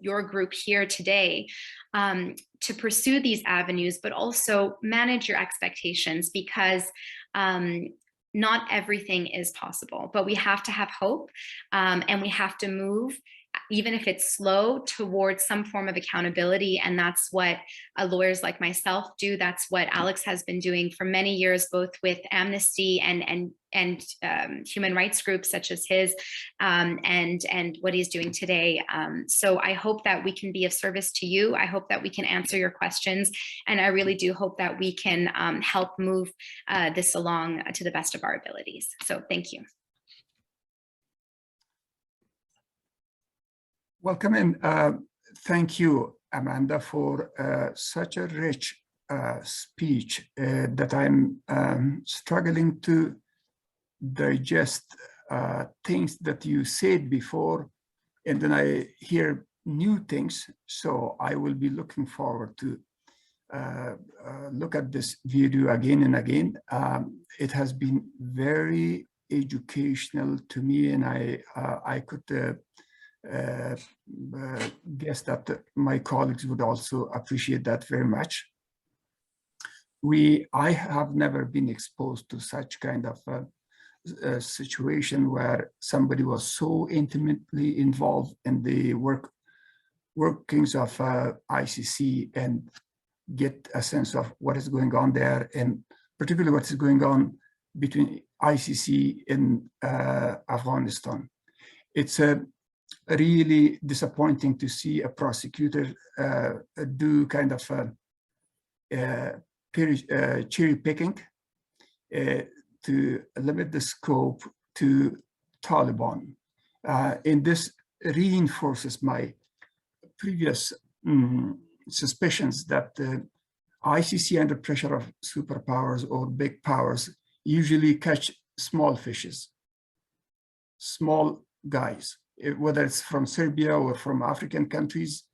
your group here today, to pursue these avenues, but also manage your expectations, because not everything is possible, but we have to have hope, and we have to move, even if it's slow, towards some form of accountability. And that's what lawyers like myself do. That's what Alex has been doing for many years, both with Amnesty and human rights groups such as his, and what he's doing today. So I hope that we can be of service to you. I hope that we can answer your questions. And I really do hope that we can help move this along to the best of our abilities. So thank you. Welcome, and thank you, Amanda, for such a rich speech that I'm struggling to digest things that you said before, and then I hear new things. So I will be looking forward to look at this video again and again. It has been very educational to me, and I could guess that my colleagues would also appreciate that very much. I have never been exposed to such kind of a situation where somebody was so intimately involved in the workings of ICC and get a sense of what is going on there, and particularly what is going on between ICC and Afghanistan. It's really disappointing to see a prosecutor do kind of cherry picking to limit the scope to Taliban. And this reinforces my previous suspicions that the ICC, under pressure of superpowers or big powers, usually catch small fishes, small guys, whether it's from Serbia or from African countries,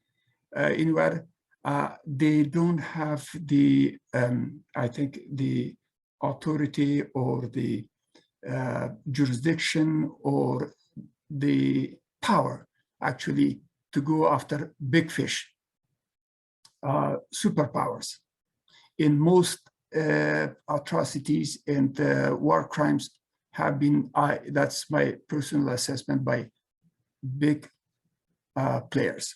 anywhere. They don't have the, I think, the authority or the jurisdiction or the power, actually, to go after big fish, superpowers. In most atrocities and war crimes have been, that's my personal assessment, by big players.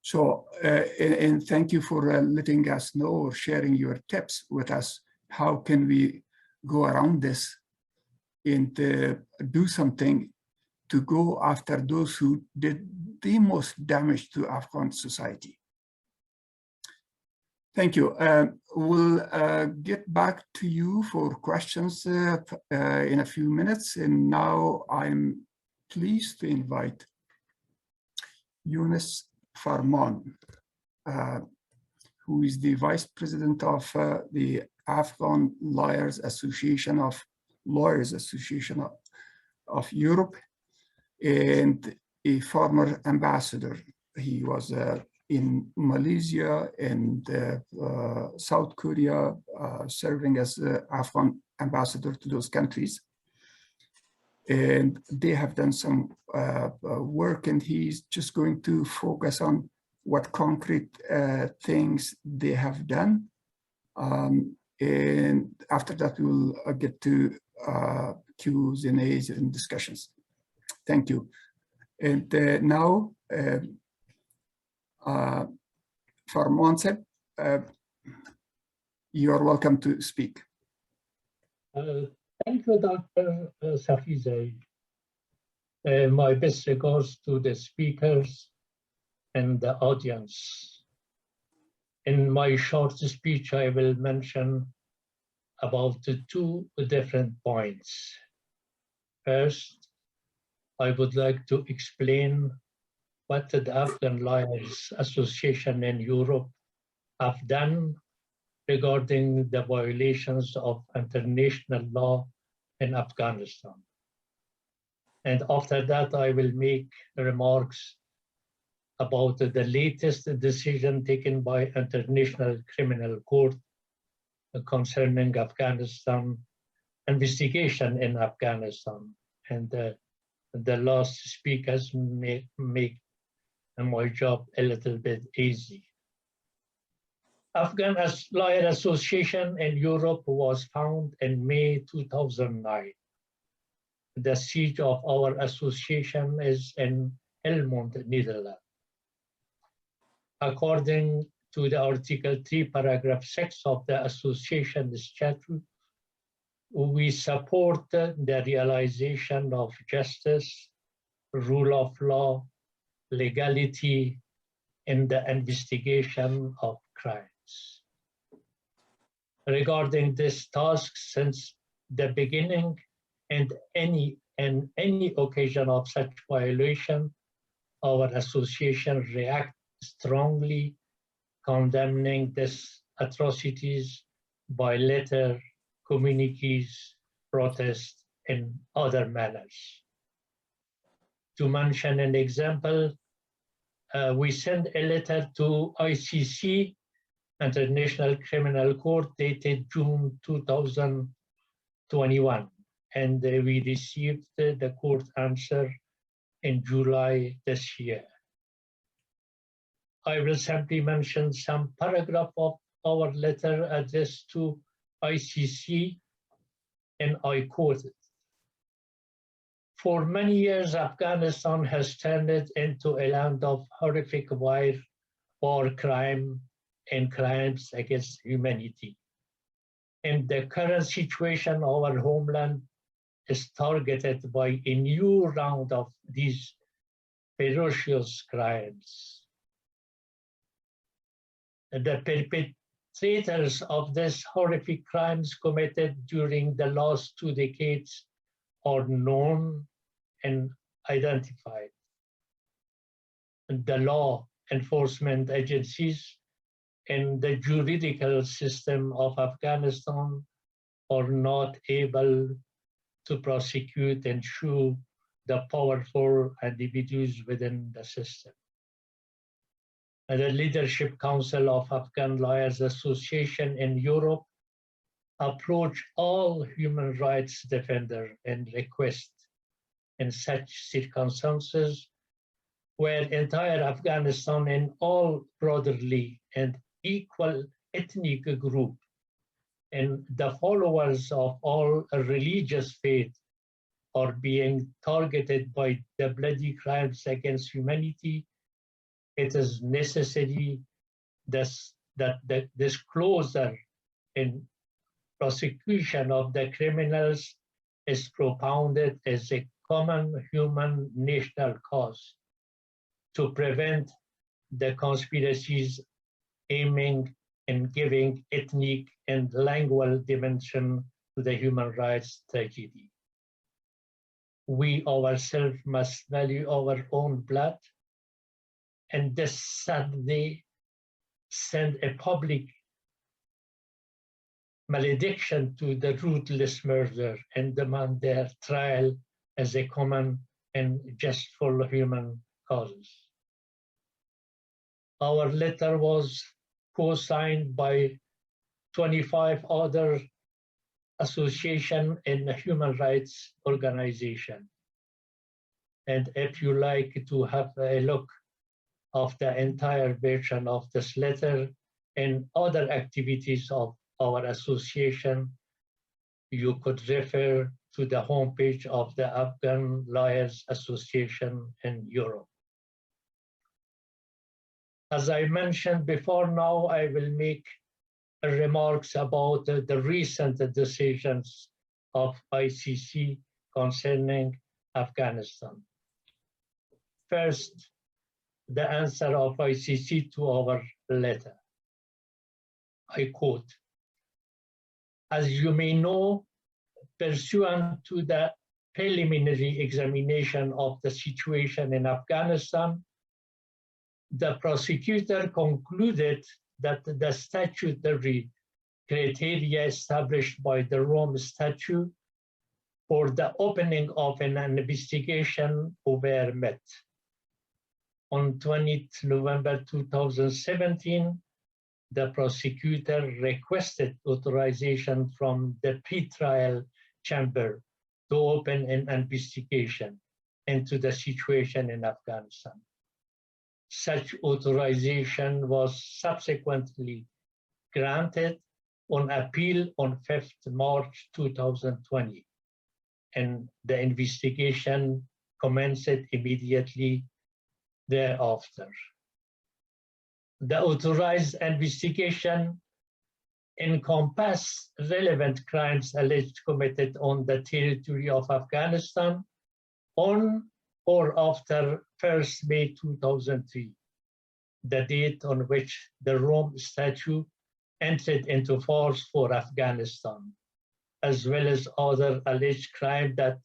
So, and thank you for letting us know or sharing your tips with us. How can we go around this and do something to go after those who did the most damage to Afghan society? Thank you. We'll get back to you for questions in a few minutes. And now I'm pleased to invite Yunus Farman, who is the Vice President of the Afghan Lawyers Association of Europe and a former ambassador. He was in Malaysia and South Korea, serving as Afghan ambassador to those countries. And they have done some work, and he's just going to focus on what concrete things they have done. And after that, we'll get to Q's and A's and discussions. Thank you. And now, Farman said, you are welcome to speak. Thank you, Dr. Safizeh. My best regards to the speakers and the audience. In my short speech, I will mention about the two different points. First, I would like to explain what the Afghan Lawyers Association in Europe have done regarding the violations of international law in Afghanistan. And after that, I will make remarks about the latest decision taken by International Criminal Court concerning Afghanistan, investigation in Afghanistan. And the last speakers make my job a little bit easy. Afghan Lawyer Association in Europe was founded in May 2009. The seat of our association is in Helmond, Netherlands. According to the Article 3, Paragraph 6 of the Association Statute, we support the realization of justice, rule of law, legality in the investigation of crimes. Regarding this task, since the beginning and any occasion of such violation, our association reacts strongly, condemning these atrocities by letter, communiques, protests, and other manners. To mention an example, we sent a letter to ICC, International Criminal Court, dated June 2021, and we received the court answer in July this year. I will simply mention some paragraph of our letter addressed to ICC, and I quote it. For many years, Afghanistan has turned into a land of horrific war crime and crimes against humanity. In the current situation, our homeland is targeted by a new round of these ferocious crimes. The perpetrators of these horrific crimes committed during the last 2 decades are known and identified. The law enforcement agencies and the juridical system of Afghanistan are not able to prosecute and sue the powerful individuals within the system. And the Leadership Council of Afghan Lawyers Association in Europe approach all human rights defenders and request in such circumstances where entire Afghanistan and all brotherly and equal ethnic group and the followers of all religious faith are being targeted by the bloody crimes against humanity it is necessary that the disclosure in prosecution of the criminals is propounded as a common human national cause to prevent the conspiracies aiming and giving ethnic and lingual dimension to the human rights tragedy. We ourselves must value our own blood, and this Saturday send a public malediction to the ruthless murder and demand their trial as a common and just for human causes. Our letter was co-signed by 25 other associations and human rights organizations. And if you like to have a look of the entire version of this letter and other activities of our association, you could refer to the homepage of the Afghan Lawyers Association in Europe. As I mentioned before, now I will make remarks about the recent decisions of ICC concerning Afghanistan. First, the answer of ICC to our letter. I quote, "As you may know, pursuant to the preliminary examination of the situation in Afghanistan, the prosecutor concluded that the statutory criteria established by the Rome Statute for the opening of an investigation were met. On 20th November 2017, the prosecutor requested authorization from the pre-trial chamber to open an investigation into the situation in Afghanistan. Such authorization was subsequently granted on appeal on 5th March 2020, and the investigation commenced immediately thereafter. The authorized investigation encompassed relevant crimes alleged committed on the territory of Afghanistan on or after 1st May 2003, the date on which the Rome Statute entered into force for Afghanistan, as well as other alleged crimes that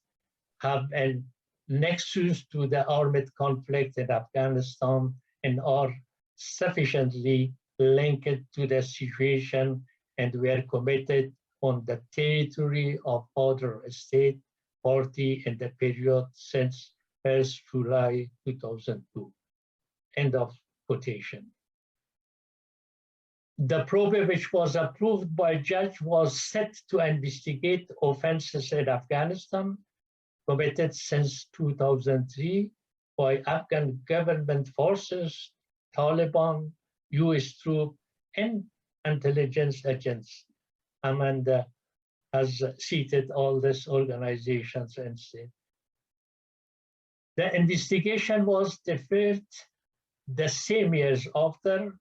have a nexus to the armed conflict in Afghanistan and are sufficiently linked to the situation and were committed on the territory of other state party in the period since 1st July 2002. End of quotation. The probe which was approved by judge was set to investigate offenses in Afghanistan committed since 2003 by Afghan government forces, Taliban, US troops, and intelligence agents. Amanda has cited all these organizations and said. The investigation was deferred the same years after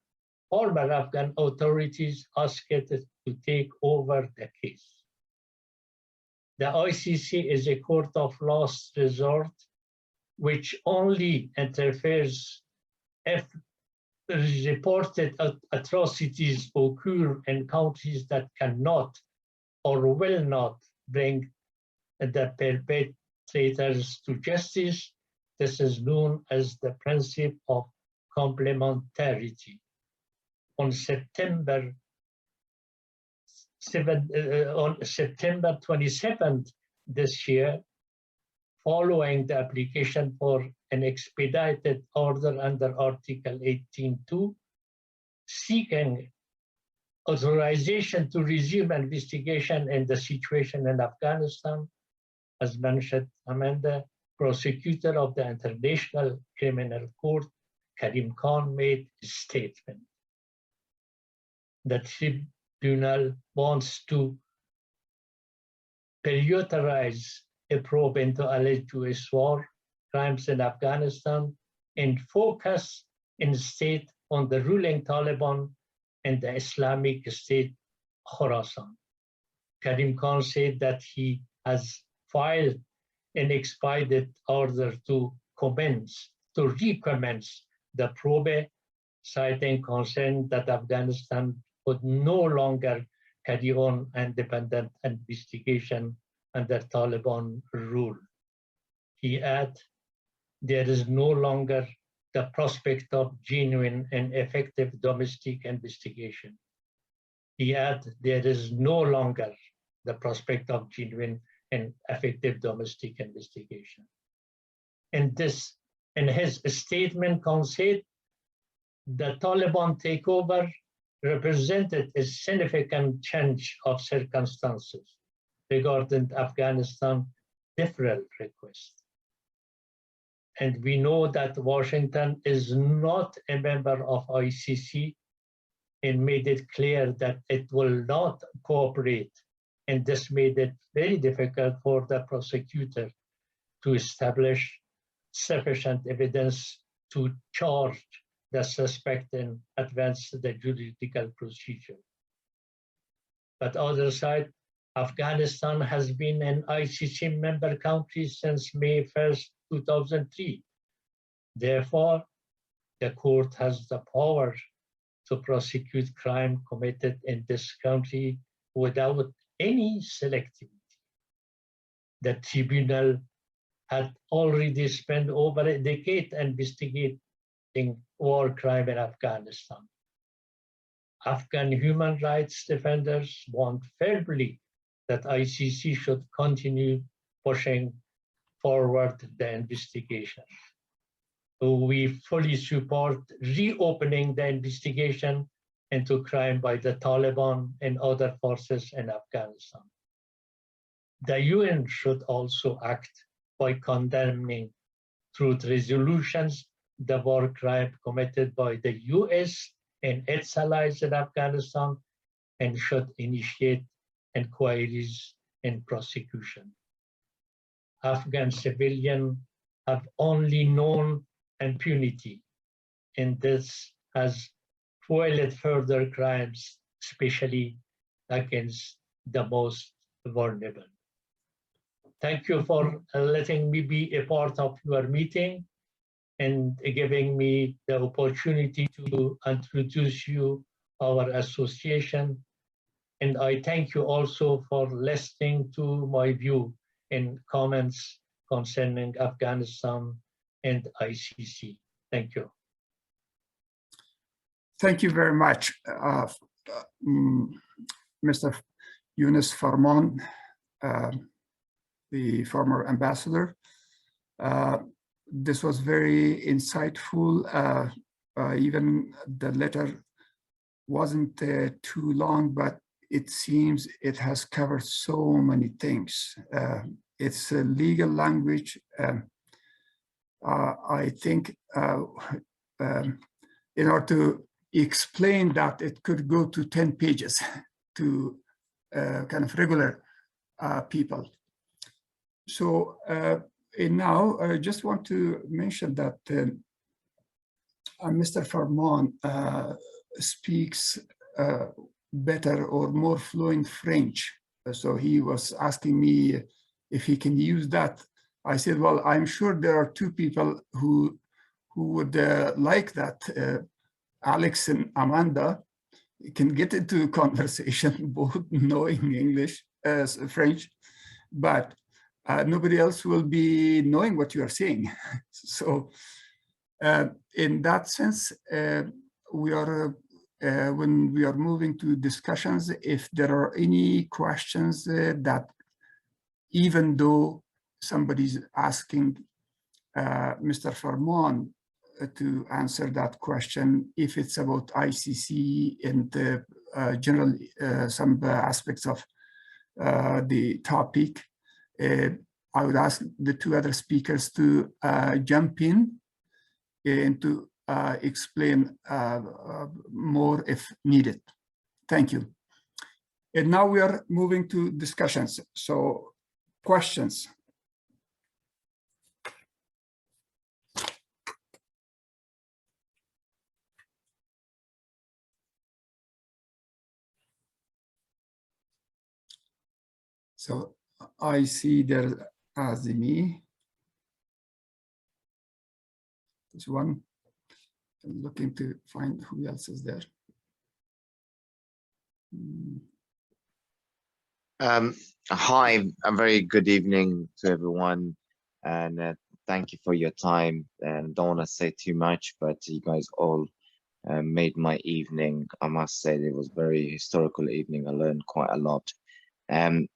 former Afghan authorities asked it to take over the case. The ICC is a court of last resort, which only interferes if reported atrocities occur in countries that cannot or will not bring the perpetrators to justice. This is known as the principle of complementarity. On September 27th this year, following the application for an expedited order under Article 18.2, seeking authorization to resume investigation in the situation in Afghanistan, as mentioned, Amanda, prosecutor of the International Criminal Court, Karim Khan, made a statement. The tribunal wants to prioritize a probe into alleged US war crimes in Afghanistan and focus instead on the ruling Taliban and the Islamic State Khorasan. Karim Khan said that he has filed an expedited order to recommence the probe, citing concern that Afghanistan would no longer carry on independent investigation under Taliban rule. He adds, there is no longer the prospect of genuine and effective domestic investigation. He adds, there is no longer the prospect of genuine and effective domestic investigation. In his statement, Khan said, the Taliban takeover represented a significant change of circumstances regarding Afghanistan deferral request. And we know that Washington is not a member of ICC and made it clear that it will not cooperate. And this made it very difficult for the prosecutor to establish sufficient evidence to charge the suspect and advance the judicial procedure. But on the other side, Afghanistan has been an ICC member country since May 1st, 2003. Therefore, the court has the power to prosecute crime committed in this country without any selectivity. The tribunal had already spent over a decade investigating war crime in Afghanistan. Afghan human rights defenders want firmly that ICC should continue pushing forward the investigation. So we fully support reopening the investigation into crime by the Taliban and other forces in Afghanistan. The UN should also act by condemning through resolutions the war crime committed by the US and its allies in Afghanistan, and should initiate inquiries and prosecution. Afghan civilians have only known impunity, and this has fueled further crimes, especially against the most vulnerable. Thank you for letting me be a part of your meeting and giving me the opportunity to introduce you our association. And I thank you also for listening to my view and comments concerning Afghanistan and ICC. Thank you. Thank you very much, Mr. Yunus Farman, the former ambassador. This was very insightful. Even the letter wasn't too long, but it seems it has covered so many things. It's a legal language. I think in order to explain that, it could go to 10 pages to kind of regular people. So and now I just want to mention that Mr. Farman speaks better or more fluent French. So he was asking me if he can use that. I said, well, I'm sure there are two people who would like that. Alex and Amanda can get into conversation, both knowing English, French, but nobody else will be knowing what you are saying. So in that sense, we are when we are moving to discussions, if there are any questions that, even though somebody's asking Mr. Farman to answer that question, if it's about ICC and general some aspects of the topic, I would ask the two other speakers to jump in and to explain more if needed. Thank you. And now we are moving to discussions. So questions. So I see there's Azimi. This one. I'm looking to find who else is there. Hi, a very good evening to everyone, and thank you for your time. And don't want to say too much, but you guys all made my evening. I must say it was a very historical evening. I learned quite a lot. I'm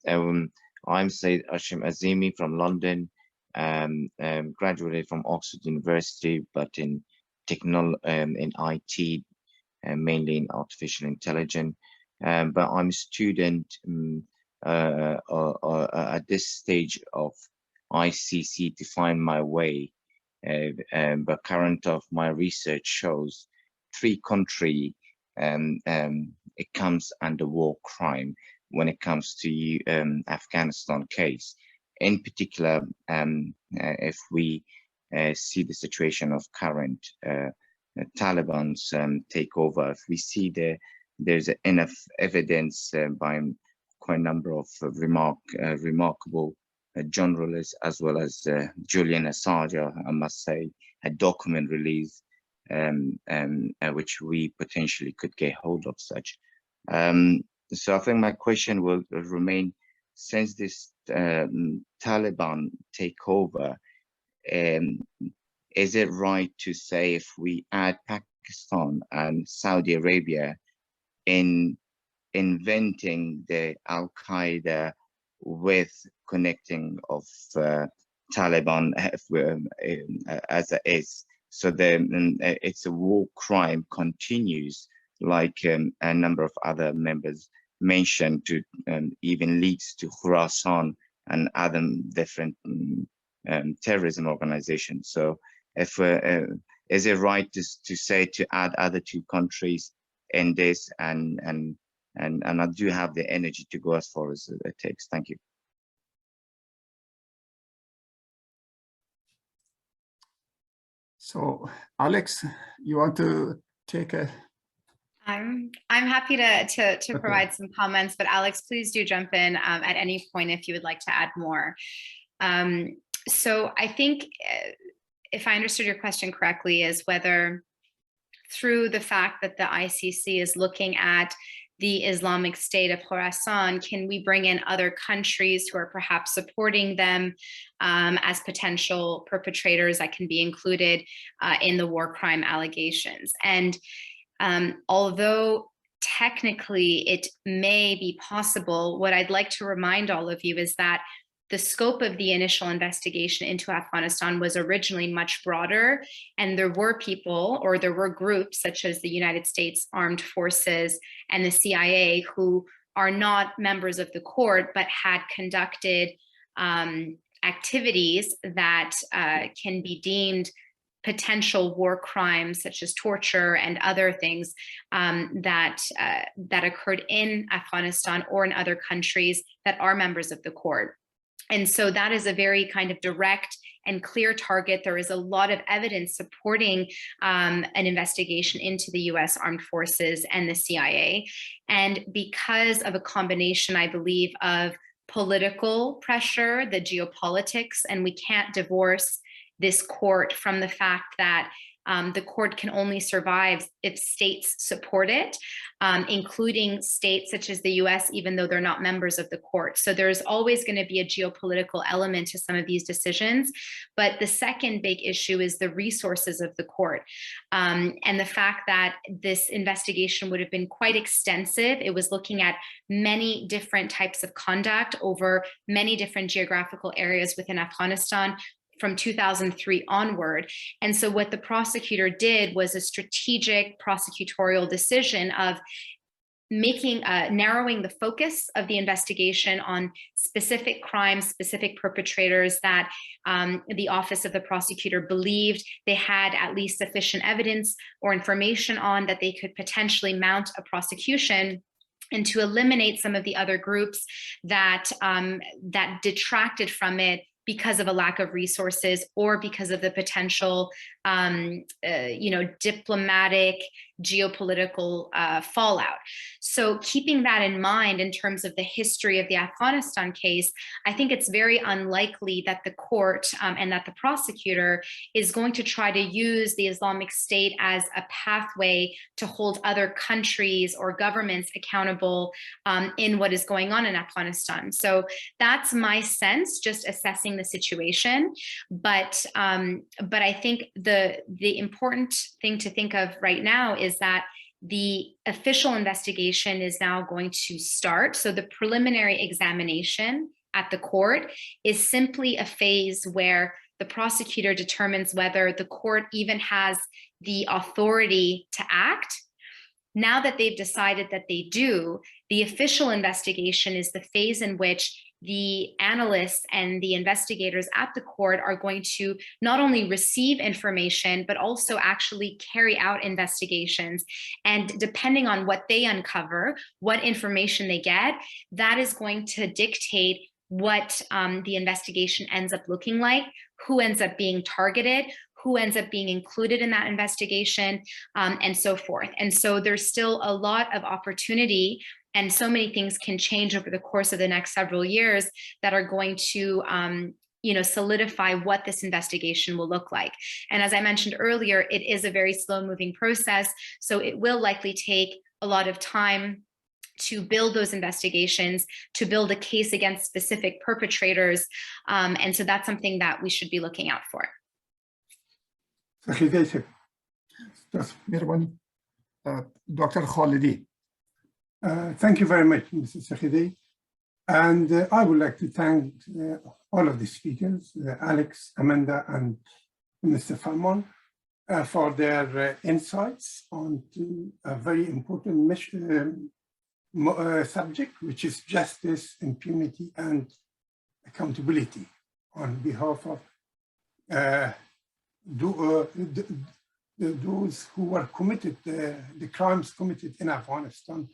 Said Ashim Azimi from London. Graduated from Oxford University, but in in IT, and mainly in artificial intelligence. But I'm a student at this stage of ICC to find my way. But current of my research shows 3 countries it comes under war crime when it comes to Afghanistan case. In particular, if we see the situation of current Taliban's takeover, if we see there's enough evidence by quite a number of remarkable journalists, as well as Julian Assange, I must say, a document release which we potentially could get hold of such. So I think my question will remain, since this Taliban takeover, is it right to say if we add Pakistan and Saudi Arabia in inventing the Al-Qaeda with connecting of Taliban as it is, so then it's a war crime continues, like a number of other members mentioned, to even leads to Khorasan and other different terrorism organizations. So if is it right to say to add other 2 countries in this, and I do have the energy to go as far as it takes. Thank you. So Alex, you want to take a? I'm happy to Okay. provide some comments, but Alex, please do jump in at any point if you would like to add more. So I think, if I understood your question correctly, is whether through the fact that the ICC is looking at the Islamic State of Khorasan, can we bring in other countries who are perhaps supporting them as potential perpetrators that can be included in the war crime allegations? And although technically it may be possible, what I'd like to remind all of you is that the scope of the initial investigation into Afghanistan was originally much broader, and there were people, or there were groups such as the United States Armed Forces and the CIA, who are not members of the court, but had conducted activities that can be deemed potential war crimes, such as torture and other things that occurred in Afghanistan or in other countries that are members of the court. And so that is a very kind of direct and clear target. There is a lot of evidence supporting an investigation into the US Armed Forces and the CIA. And because of a combination, I believe, of political pressure, the geopolitics, and we can't divorce this court from the fact that the court can only survive if states support it, including states such as the US, even though they're not members of the court. So there's always going to be a geopolitical element to some of these decisions. But the second big issue is the resources of the court, and the fact that this investigation would have been quite extensive. It was looking at many different types of conduct over many different geographical areas within Afghanistan from 2003 onward. And so what the prosecutor did was a strategic prosecutorial decision of narrowing the focus of the investigation on specific crimes, specific perpetrators that the office of the prosecutor believed they had at least sufficient evidence or information on that they could potentially mount a prosecution, and to eliminate some of the other groups that detracted from it because of a lack of resources or because of the potential, diplomatic, geopolitical fallout. So keeping that in mind in terms of the history of the Afghanistan case, I think it's very unlikely that the court and that the prosecutor is going to try to use the Islamic State as a pathway to hold other countries or governments accountable in what is going on in Afghanistan. So that's my sense, just assessing the situation. But I think the important thing to think of right now is that the official investigation is now going to start. So the preliminary examination at the court is simply a phase where the prosecutor determines whether the court even has the authority to act. Now that they've decided that they do, the official investigation is the phase in which the analysts and the investigators at the court are going to not only receive information, but also actually carry out investigations. And depending on what they uncover, what information they get, that is going to dictate what the investigation ends up looking like, who ends up being targeted, who ends up being included in that investigation, and so forth. And so there's still a lot of opportunity, and so many things can change over the course of the next several years that are going to solidify what this investigation will look like. And as I mentioned earlier, it is a very slow-moving process, so it will likely take a lot of time to build those investigations, to build a case against specific perpetrators. And so that's something that we should be looking out for. Dr. Khalidi. Thank you very much, Mrs. Sakhidi. And I would like to thank all of the speakers, Alex, Amanda, and Mr. Farman, for their insights on a very important subject, which is justice, impunity, and accountability on behalf of those who were committed, the crimes committed in Afghanistan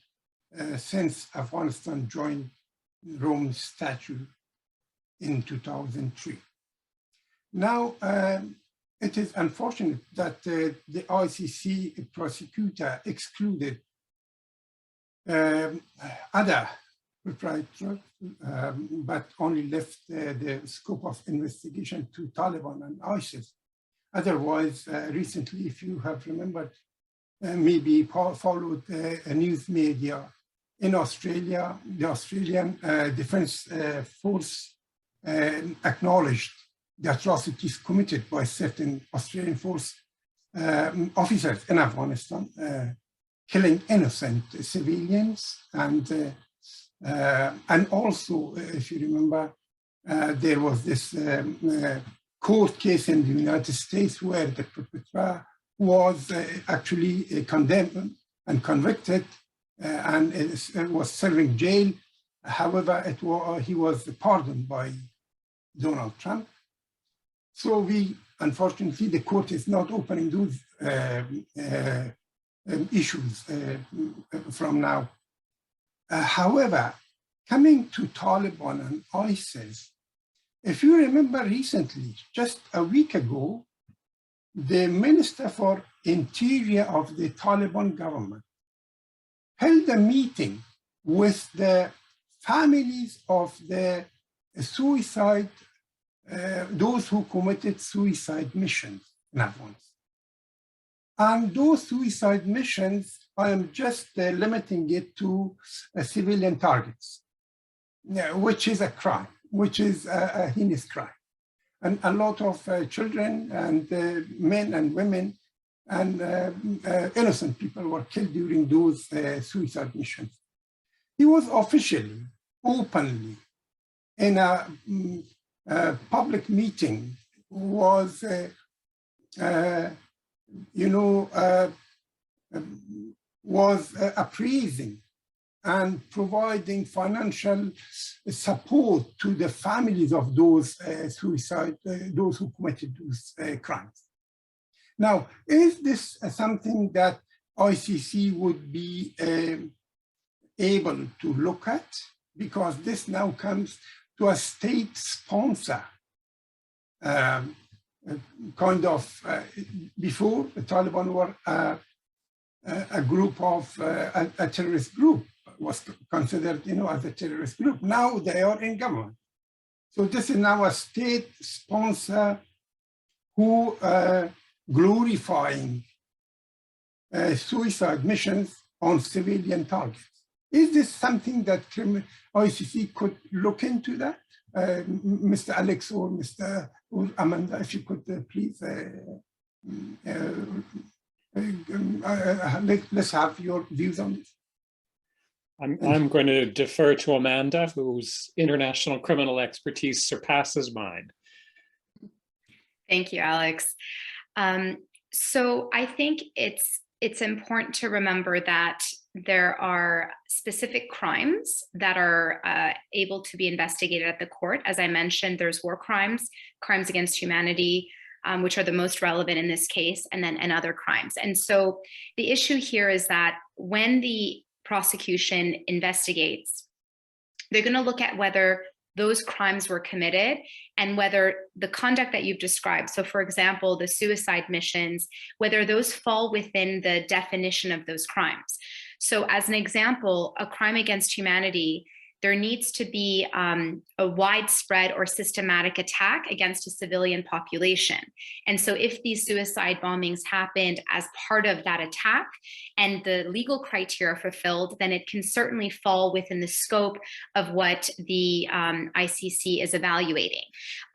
since Afghanistan joined Rome Statute in 2003. Now, it is unfortunate that the ICC prosecutor excluded other perpetrators, but only left the scope of investigation to Taliban and ISIS. Otherwise, recently, if you have remembered, maybe followed news media in Australia, the Australian Defence Force acknowledged the atrocities committed by certain Australian force officers in Afghanistan, killing innocent civilians, and also, if you remember, there was this court case in the United States where the perpetrator was actually condemned and convicted and was serving jail. However, he was pardoned by Donald Trump. So unfortunately, the court is not opening those issues from now. However, coming to Taliban and ISIS, if you remember recently, just a week ago, the Minister for Interior of the Taliban government held a meeting with the families of the suicide, those who committed suicide missions in Afghanistan. And those suicide missions, I am just limiting it to civilian targets, which is a crime, which is a heinous crime. And a lot of children and men and women and innocent people were killed during those suicide missions. He was officially, openly, in a public meeting, was, was appraising and providing financial support to the families of those those who committed those crimes. Now, is this something that ICC would be able to look at? Because this now comes to a state sponsor kind of before the Taliban were a group of a terrorist group, was considered, as a terrorist group. Now they are in government. So this is now a state sponsor who glorifying suicide missions on civilian targets. Is this something that ICC could look into that? Mr. Alex or Mr. or Amanda, if you could please let's have your views on this. I'm going to defer to Amanda, whose international criminal expertise surpasses mine. Thank you, Alex. So I think it's important to remember that there are specific crimes that are able to be investigated at the court. As I mentioned, there's war crimes, crimes against humanity, which are the most relevant in this case, and other crimes. And so the issue here is that when the prosecution investigates, they're going to look at whether those crimes were committed and whether the conduct that you've described, so for example, the suicide missions, whether those fall within the definition of those crimes. So as an example, a crime against humanity, there needs to be a widespread or systematic attack against a civilian population. And so if these suicide bombings happened as part of that attack and the legal criteria are fulfilled, then it can certainly fall within the scope of what the ICC is evaluating.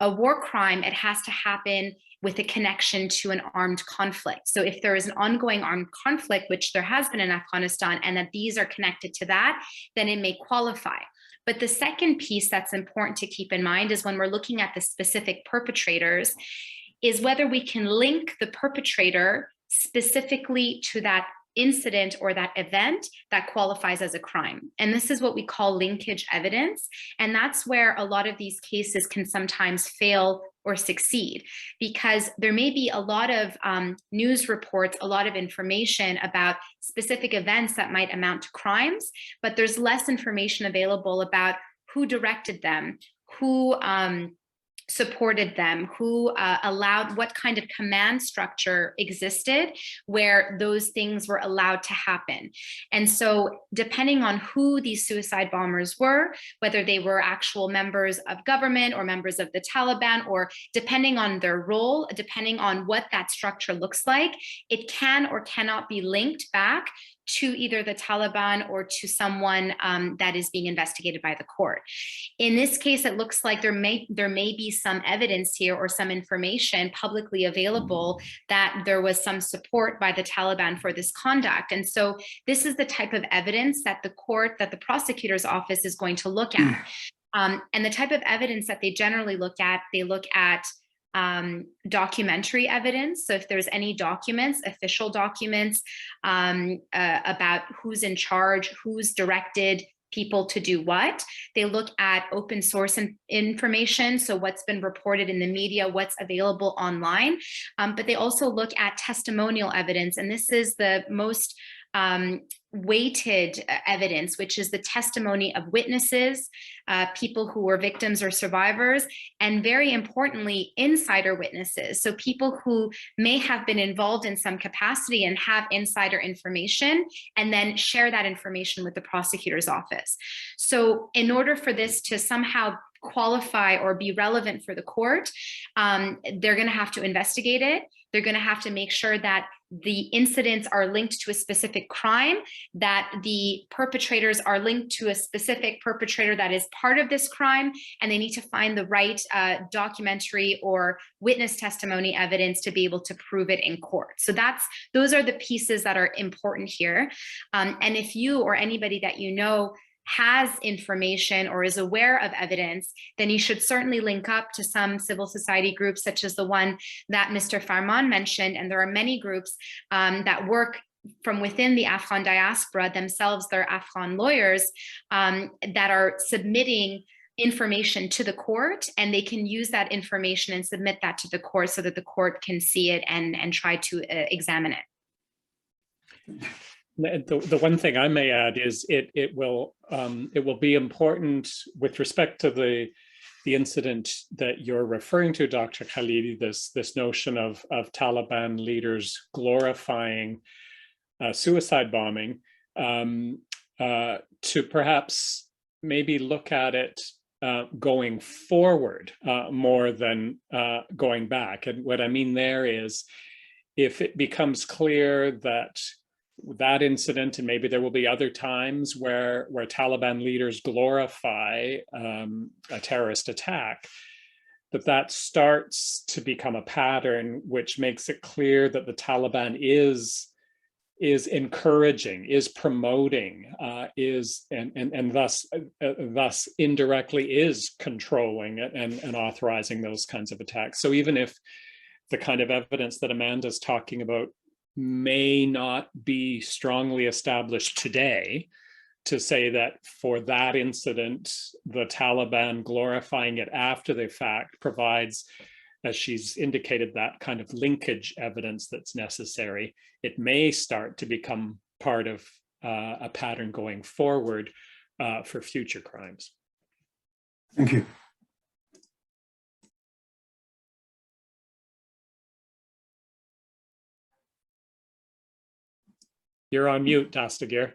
A war crime, it has to happen with a connection to an armed conflict. So if there is an ongoing armed conflict, which there has been in Afghanistan, and that these are connected to that, then it may qualify. But the second piece that's important to keep in mind is when we're looking at the specific perpetrators, is whether we can link the perpetrator specifically to that incident or that event that qualifies as a crime. And this is what we call linkage evidence. And that's where a lot of these cases can sometimes fail or succeed, because there may be a lot of news reports, a lot of information about specific events that might amount to crimes, but there's less information available about who directed them, who supported them, who allowed, what kind of command structure existed where those things were allowed to happen. And so depending on who these suicide bombers were, whether they were actual members of government or members of the Taliban, or depending on their role, depending on what that structure looks like, it can or cannot be linked back to either the Taliban or to someone that is being investigated by the court. In this case, it looks like there may be some evidence here or some information publicly available that there was some support by the Taliban for this conduct. And so this is the type of evidence that the court, that the prosecutor's office is going to look at. And the type of evidence that they generally look at, they look at documentary evidence. So if there's any documents, official documents about who's in charge, who's directed people to do what. They look at open source information, so what's been reported in the media, what's available online, but they also look at testimonial evidence, and this is the most weighted evidence, which is the testimony of witnesses, people who were victims or survivors, and very importantly, insider witnesses. So people who may have been involved in some capacity and have insider information, and then share that information with the prosecutor's office. So in order for this to somehow qualify or be relevant for the court, they're going to have to investigate it. They're going to have to make sure that the incidents are linked to a specific crime, that the perpetrators are linked to a specific perpetrator that is part of this crime, and they need to find the right documentary or witness testimony evidence to be able to prove it in court. So those are the pieces that are important here. And if you or anybody that you know has information or is aware of evidence, then you should certainly link up to some civil society groups such as the one that Mr. Farman mentioned. And there are many groups that work from within the Afghan diaspora themselves, they're Afghan lawyers that are submitting information to the court, and they can use that information and submit that to the court so that the court can see it and try to examine it. The one thing I may add is it will be important with respect to the the incident that you're referring to, Dr. Khalidi, this notion of Taliban leaders glorifying suicide bombing, to perhaps maybe look at it going forward more than going back. And what I mean there is, if it becomes clear that that incident, and maybe there will be other times where Taliban leaders glorify a terrorist attack, that starts to become a pattern which makes it clear that the Taliban is encouraging, is promoting, and thus indirectly is controlling and authorizing those kinds of attacks. So even if the kind of evidence that Amanda's talking about may not be strongly established today, to say that for that incident, the Taliban glorifying it after the fact provides, as she's indicated, that kind of linkage evidence that's necessary, it may start to become part of a pattern going forward for future crimes. Thank you. You're on mute, Dastagir.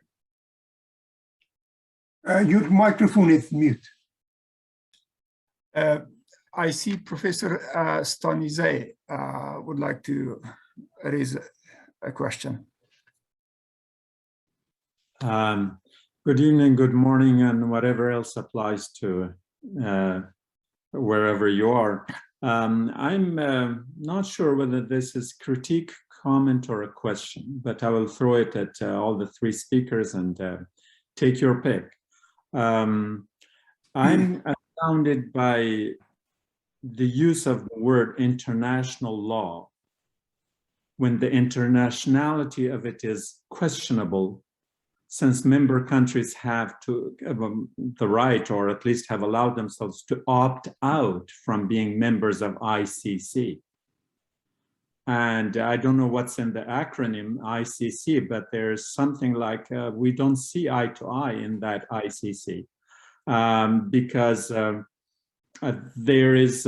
Your microphone is mute. I see Professor Stonize would like to raise a question. Good evening, good morning, and whatever else applies to wherever you are. I'm not sure whether this is critique, comment, or a question, but I will throw it at all the three speakers and take your pick. I'm astounded by the use of the word international law when the internationality of it is questionable, since member countries have the right, or at least have allowed themselves to opt out from being members of ICC. And I don't know what's in the acronym ICC, but there's something like we don't see eye to eye in that ICC because there is,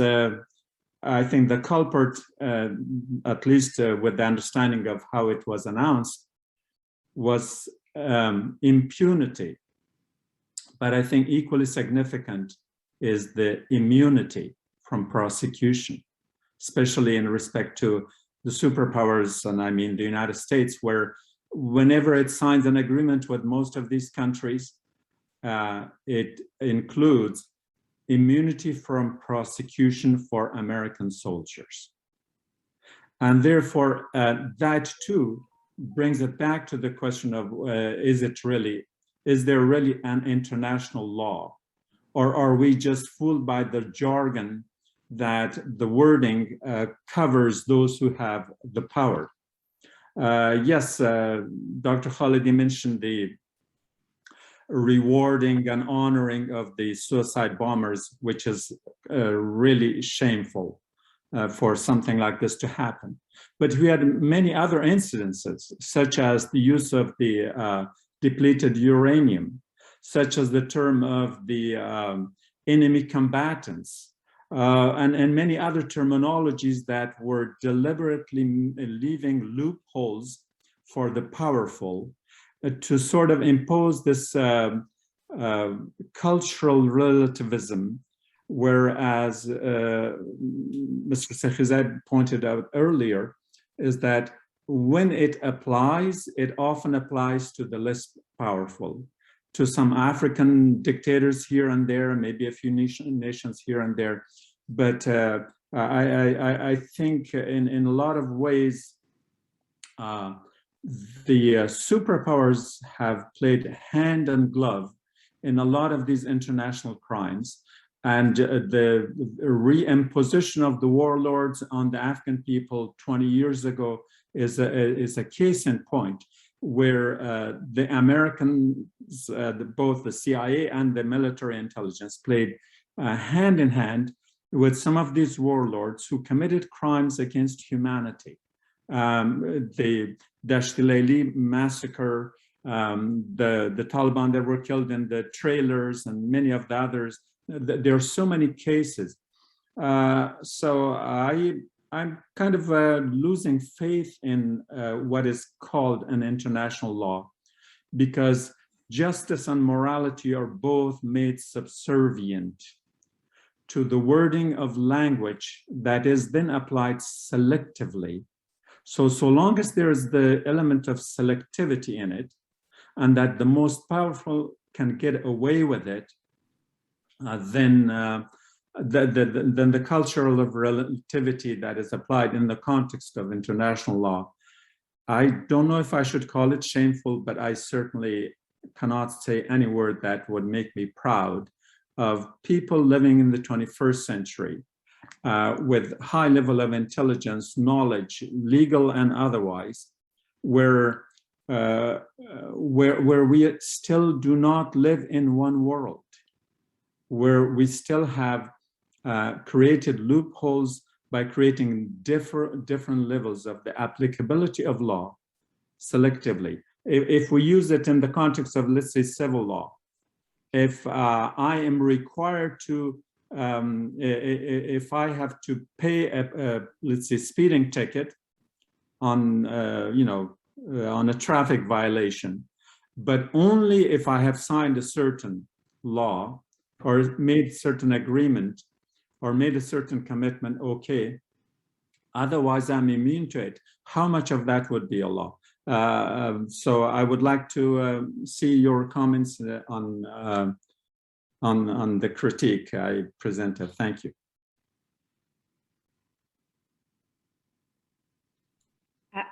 I think the culprit, at least with the understanding of how it was announced, was impunity. But I think equally significant is the immunity from prosecution, especially in respect to the superpowers, and I mean the United States, where whenever it signs an agreement with most of these countries, it includes immunity from prosecution for American soldiers. And therefore, that too brings it back to the question of, is there really an international law? Or are we just fooled by the jargon that the wording covers those who have the power? Yes, Dr. Khalidi mentioned the rewarding and honoring of the suicide bombers, which is really shameful for something like this to happen. But we had many other incidences, such as the use of the depleted uranium, such as the term of the enemy combatants, and many other terminologies that were deliberately leaving loopholes for the powerful to sort of impose this cultural relativism, whereas Mr. Sekhizad pointed out earlier, is that when it applies, it often applies to the less powerful, to some African dictators here and there, maybe a few nations here and there. But I think in a lot of ways, the superpowers have played hand and glove in a lot of these international crimes. And the reimposition of the warlords on the Afghan people 20 years ago is a case in point, where the Americans, both the CIA and the military intelligence, played hand in hand with some of these warlords who committed crimes against humanity. The Dashtilaili massacre, the Taliban that were killed in the trailers, and many of the others there are so many cases. So I'm kind of losing faith in what is called an international law, because justice and morality are both made subservient to the wording of language that is then applied selectively. So long as there is the element of selectivity in it, and that the most powerful can get away with it, then the cultural of relativity that is applied in the context of international law, I don't know if I should call it shameful, but I certainly cannot say any word that would make me proud of people living in the 21st century with high level of intelligence, knowledge, legal and otherwise, where we still do not live in one world, where we still have created loopholes by creating different levels of the applicability of law selectively. If we use it in the context of, let's say, civil law, if I am required to, if I have to pay let's say, speeding ticket on, on a traffic violation, but only if I have signed a certain law or made certain agreement or made a certain commitment, okay, otherwise I'm immune to it. How much of that would be a law? So I would like to see your comments on the critique I presented. Thank you.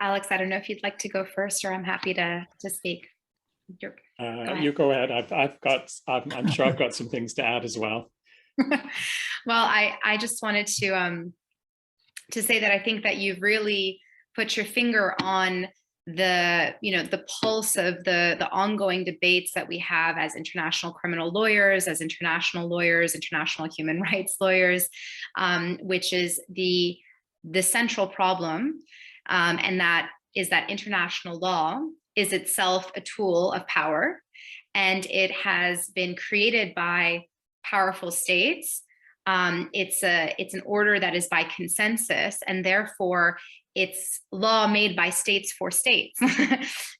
Alex, I don't know if you'd like to go first, or I'm happy to speak. You go ahead. I'm sure I've got some things to add as well. Well, I just wanted to say that I think that you've really put your finger on the pulse of the ongoing debates that we have as international criminal lawyers, as international lawyers, international human rights lawyers, which is the central problem, and that is that international law is itself a tool of power, and it has been created by powerful states. It's an order that is by consensus, and therefore it's law made by states for states.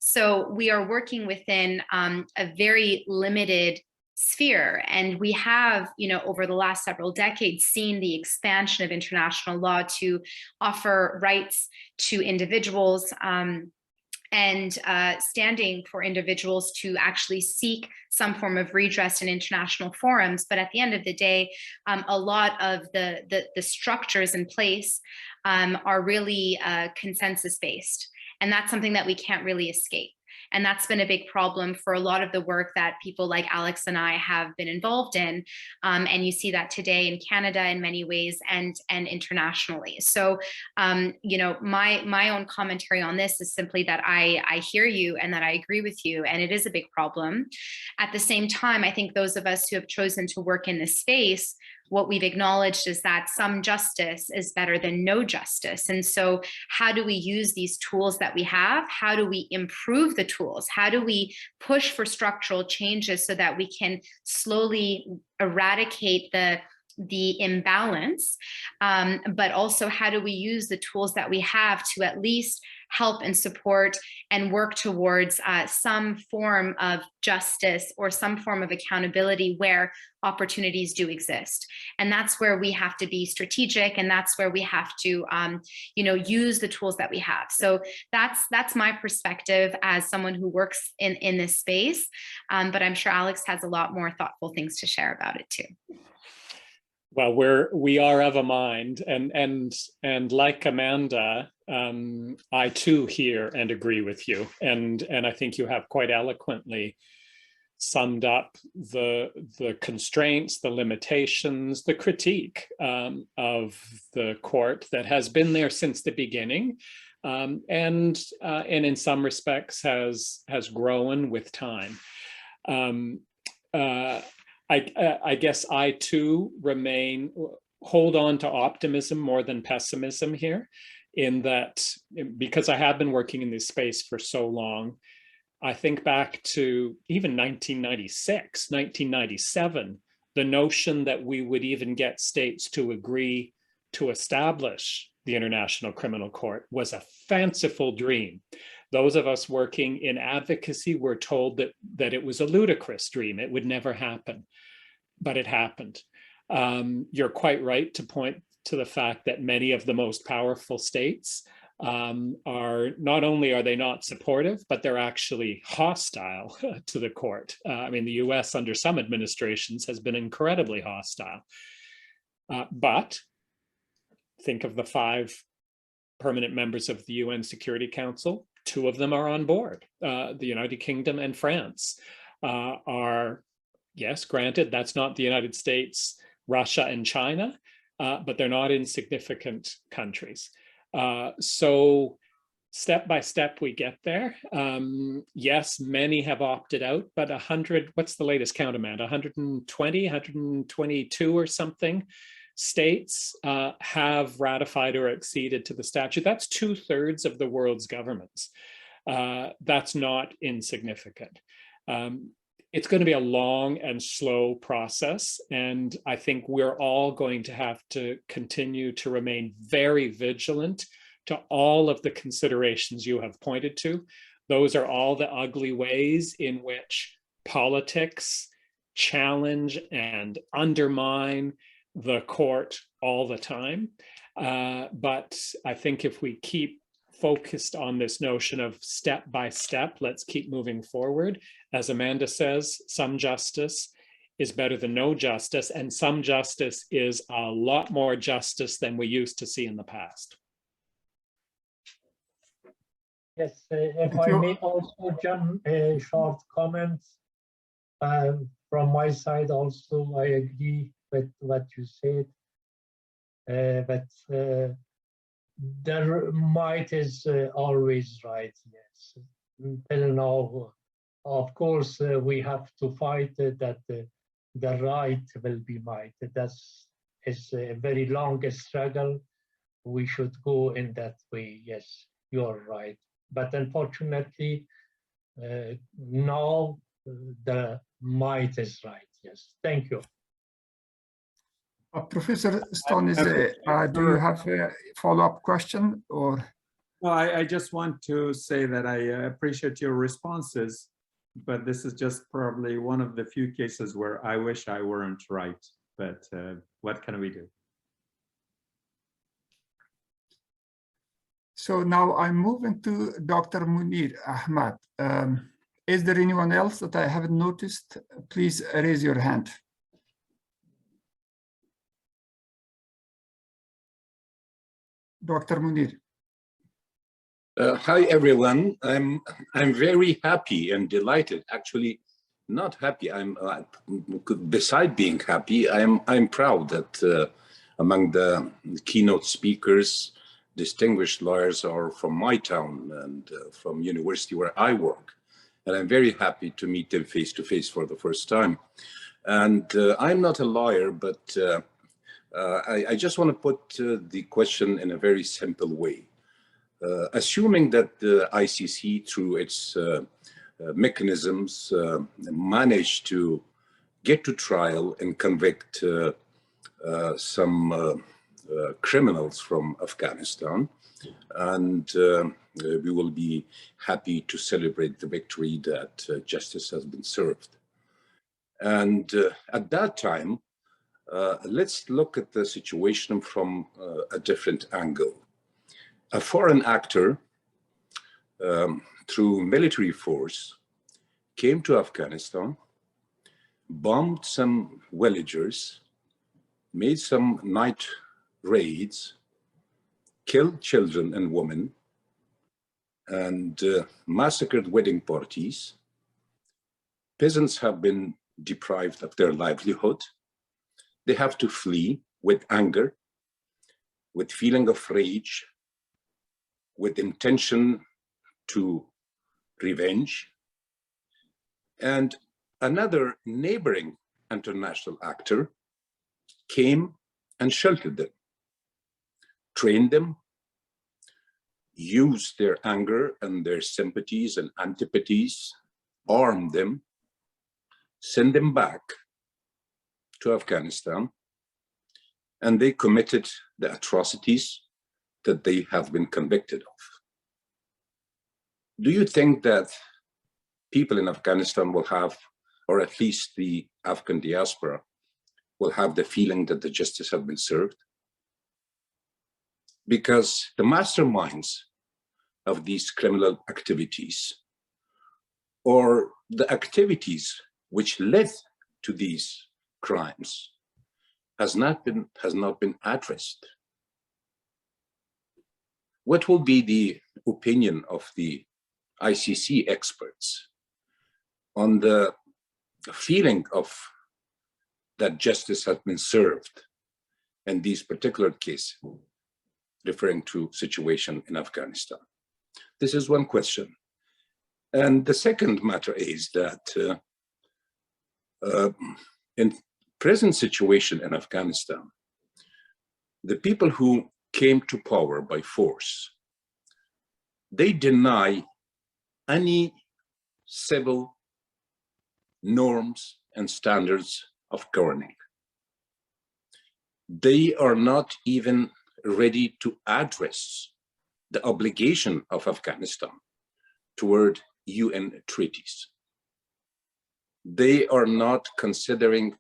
So we are working within a very limited sphere, and we have, over the last several decades, seen the expansion of international law to offer rights to individuals, and standing for individuals to actually seek some form of redress in international forums. But at the end of the day, a lot of the structures in place are really consensus-based. And that's something that we can't really escape. And that's been a big problem for a lot of the work that people like Alex and I have been involved in. And you see that today in Canada in many ways, and internationally. So, my own commentary on this is simply that I hear you and that I agree with you, and it is a big problem. At the same time, I think those of us who have chosen to work in this space, what we've acknowledged is that some justice is better than no justice. And so how do we use these tools that we have? How do we improve the tools? How do we push for structural changes so that we can slowly eradicate the imbalance? But also, how do we use the tools that we have to at least help and support and work towards some form of justice or some form of accountability where opportunities do exist? And that's where we have to be strategic, and that's where we have to use the tools that we have. So that's my perspective as someone who works in this space, but I'm sure Alex has a lot more thoughtful things to share about it too. Well, we are of a mind, and like Amanda, I too hear and agree with you, and I think you have quite eloquently summed up the constraints, the limitations, the critique of the court that has been there since the beginning, and in some respects has grown with time. I guess I too hold on to optimism more than pessimism here, in that, because I have been working in this space for so long, I think back to even 1996, 1997, the notion that we would even get states to agree to establish the International Criminal Court was a fanciful dream. Those of us working in advocacy were told that it was a ludicrous dream. It would never happen, but it happened. You're quite right to point to the fact that many of the most powerful states are not only are they not supportive, but they're actually hostile to the court. I mean, the US under some administrations has been incredibly hostile. But think of the 5 permanent members of the UN Security Council. 2 of them are on board. The United Kingdom and France are, yes, granted, that's not the United States, Russia, and China, but they're not insignificant countries. So step by step we get there. Yes, many have opted out, but 100, what's the latest count, Amanda? 120, 122 or something states have ratified or acceded to the statute. That's 2/3 of the world's governments. That's not insignificant. It's going to be a long and slow process, and I think we're all going to have to continue to remain very vigilant to all of the considerations you have pointed to. Those are all the ugly ways in which politics challenge and undermine the court all the time. But I think if we keep focused on this notion of step by step, let's keep moving forward. As Amanda says, some justice is better than no justice, and some justice is a lot more justice than we used to see in the past. Yes, if I may also, John, a short comment from my side also. I agree with what you said, but the might is always right, yes. Until now, of course, we have to fight that the right will be might. That's a very long struggle. We should go in that way, yes, you're right. But unfortunately, now the might is right, yes. Thank you. Professor Stonis, do you have a follow-up question or? Well, I just want to say that I appreciate your responses, but this is just probably one of the few cases where I wish I weren't right, but what can we do? So now I'm moving to Dr. Munir Ahmad. Is there anyone else that I haven't noticed? Please raise your hand. Dr. Munir. Hi, everyone. I'm very happy and delighted. Actually, not happy. I'm beside being happy. I'm proud that among the keynote speakers, distinguished lawyers are from my town and from university where I work. And I'm very happy to meet them face to face for the first time. And I'm not a lawyer, but I just want to put the question in a very simple way. Assuming that the ICC, through its mechanisms, managed to get to trial and convict some criminals from Afghanistan, and we will be happy to celebrate the victory that justice has been served. And at that time, let's look at the situation from a different angle. A foreign actor, through military force, came to Afghanistan, bombed some villagers, made some night raids, killed children and women, and massacred wedding parties. Peasants have been deprived of their livelihood. They have to flee with anger, with feeling of rage, with intention to revenge. And another neighboring international actor came and sheltered them, trained them, used their anger and their sympathies and antipathies, armed them, sent them back to Afghanistan, and they committed the atrocities that they have been convicted of. Do you think that people in Afghanistan will have, or at least the Afghan diaspora, will have the feeling that the justice has been served? Because the masterminds of these criminal activities, or the activities which led to these crimes, has not been addressed. What will be the opinion of the ICC experts on the feeling of that justice has been served in these particular cases, referring to situation in Afghanistan? This is one question. And the second matter is that in present situation in Afghanistan, the people who came to power by force, they deny any civil norms and standards of governing. They are not even ready to address the obligation of Afghanistan toward UN treaties. They are not considering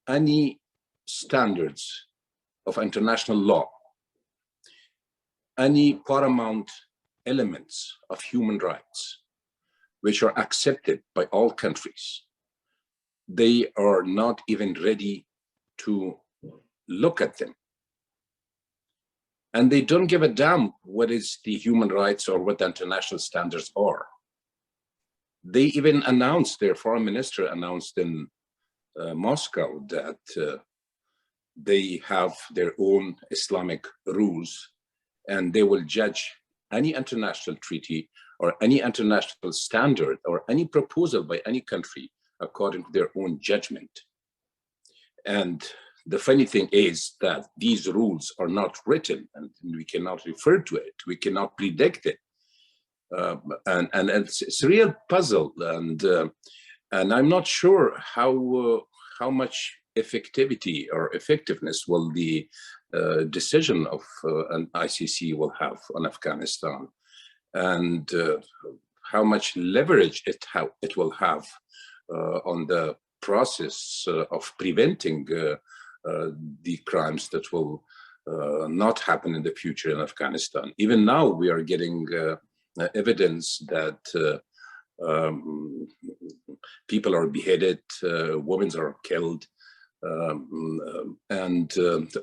any standards of international law, any paramount elements of human rights, which are accepted by all countries. They are not even ready to look at them. And they don't give a damn what is the human rights or what the international standards are. They even announced, their foreign minister announced in Moscow that they have their own Islamic rules and they will judge any international treaty or any international standard or any proposal by any country according to their own judgment. And the funny thing is that these rules are not written and we cannot refer to it, we cannot predict it. And it's a real puzzle, and I'm not sure how much effectivity or effectiveness will the decision of an ICC will have on Afghanistan, and how much leverage it will have on the process of preventing the crimes that will not happen in the future in Afghanistan. Even now, we are getting evidence that people are beheaded, women are killed, and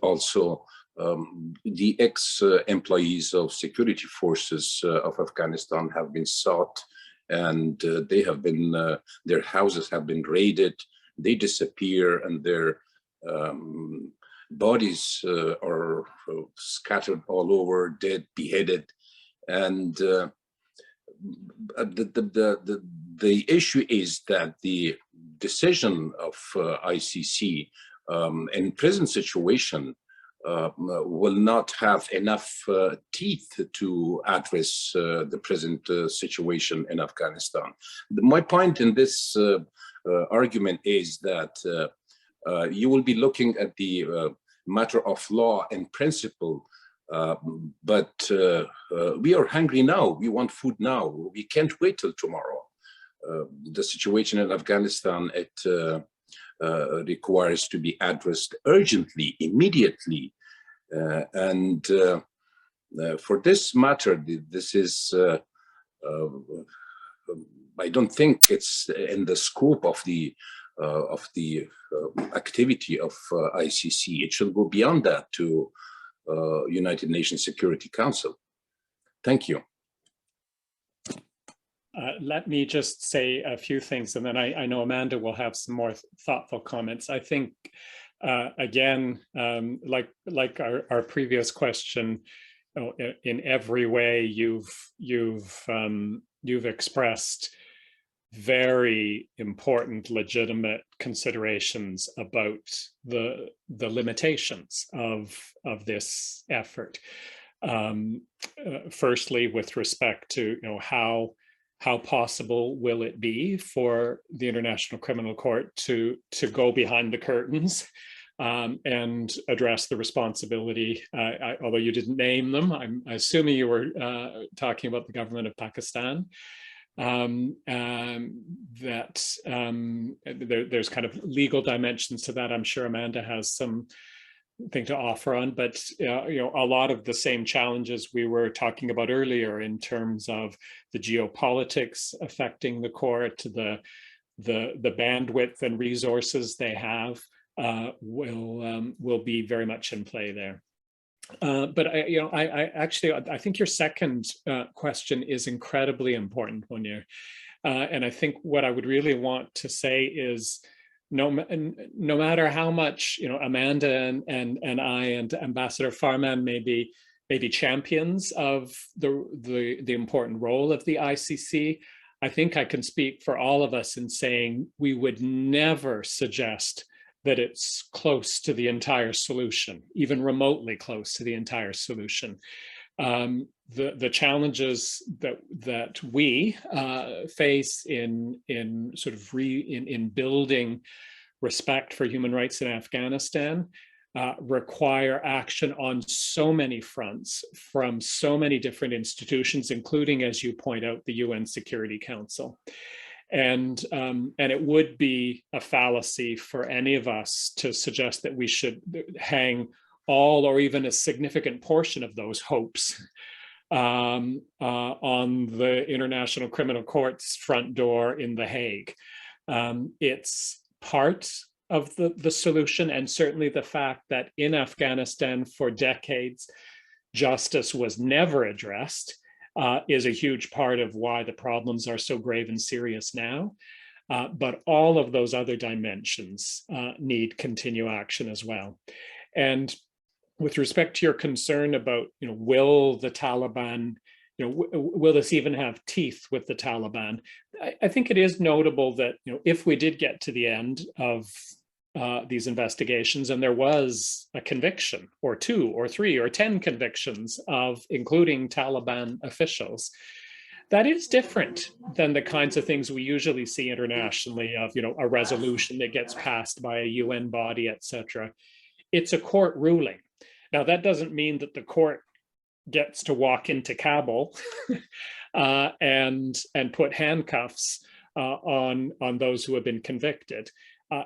also the ex-employees of security forces of Afghanistan have been sought, and they have been, their houses have been raided, they disappear, and their bodies are scattered all over, dead, beheaded. And the issue is that the decision of ICC in present situation will not have enough teeth to address the present situation in Afghanistan. My point in this argument is that you will be looking at the matter of law and principle, but we are hungry now. We want food now. We can't wait till tomorrow. The situation in Afghanistan, it requires to be addressed urgently, immediately. And for this matter, this is, I don't think it's in the scope of the activity of ICC. It should go beyond that to United Nations Security Council. Thank you. Let me just say a few things, and then I know Amanda will have some more thoughtful comments. I think, again, like our previous question, in every way you've expressed very important, legitimate considerations about the limitations of this effort. Firstly, with respect to how how possible will it be for the International Criminal Court to go behind the curtains and address the responsibility? Although you didn't name them, I'm assuming you were talking about the government of Pakistan. There's kind of legal dimensions to that. I'm sure Amanda has some thing to offer on, but a lot of the same challenges we were talking about earlier in terms of the geopolitics affecting the court, the bandwidth and resources they have will be very much in play there. But I think your second question is incredibly important, Munir. And I think what I would really want to say is, no matter how much Amanda and I and Ambassador Farman may be champions of the important role of the ICC, I think I can speak for all of us in saying we would never suggest that it's close to the entire solution, even remotely close to the entire solution. The challenges that we face in sort of in building respect for human rights in Afghanistan require action on so many fronts from so many different institutions, including, as you point out, the UN Security Council. And it would be a fallacy for any of us to suggest that we should hang all or even a significant portion of those hopes on the International Criminal Court's front door in The Hague. It's part of the solution, and certainly the fact that in Afghanistan for decades, justice was never addressed is a huge part of why the problems are so grave and serious now. But all of those other dimensions need continued action as well. And with respect to your concern about, will the Taliban, will this even have teeth with the Taliban? I think it is notable that, if we did get to the end of these investigations and there was a conviction or 2 or 3 or 10 convictions of including Taliban officials, that is different than the kinds of things we usually see internationally of, a resolution that gets passed by a UN body, etc. It's a court ruling. Now, that doesn't mean that the court gets to walk into Kabul and put handcuffs on those who have been convicted.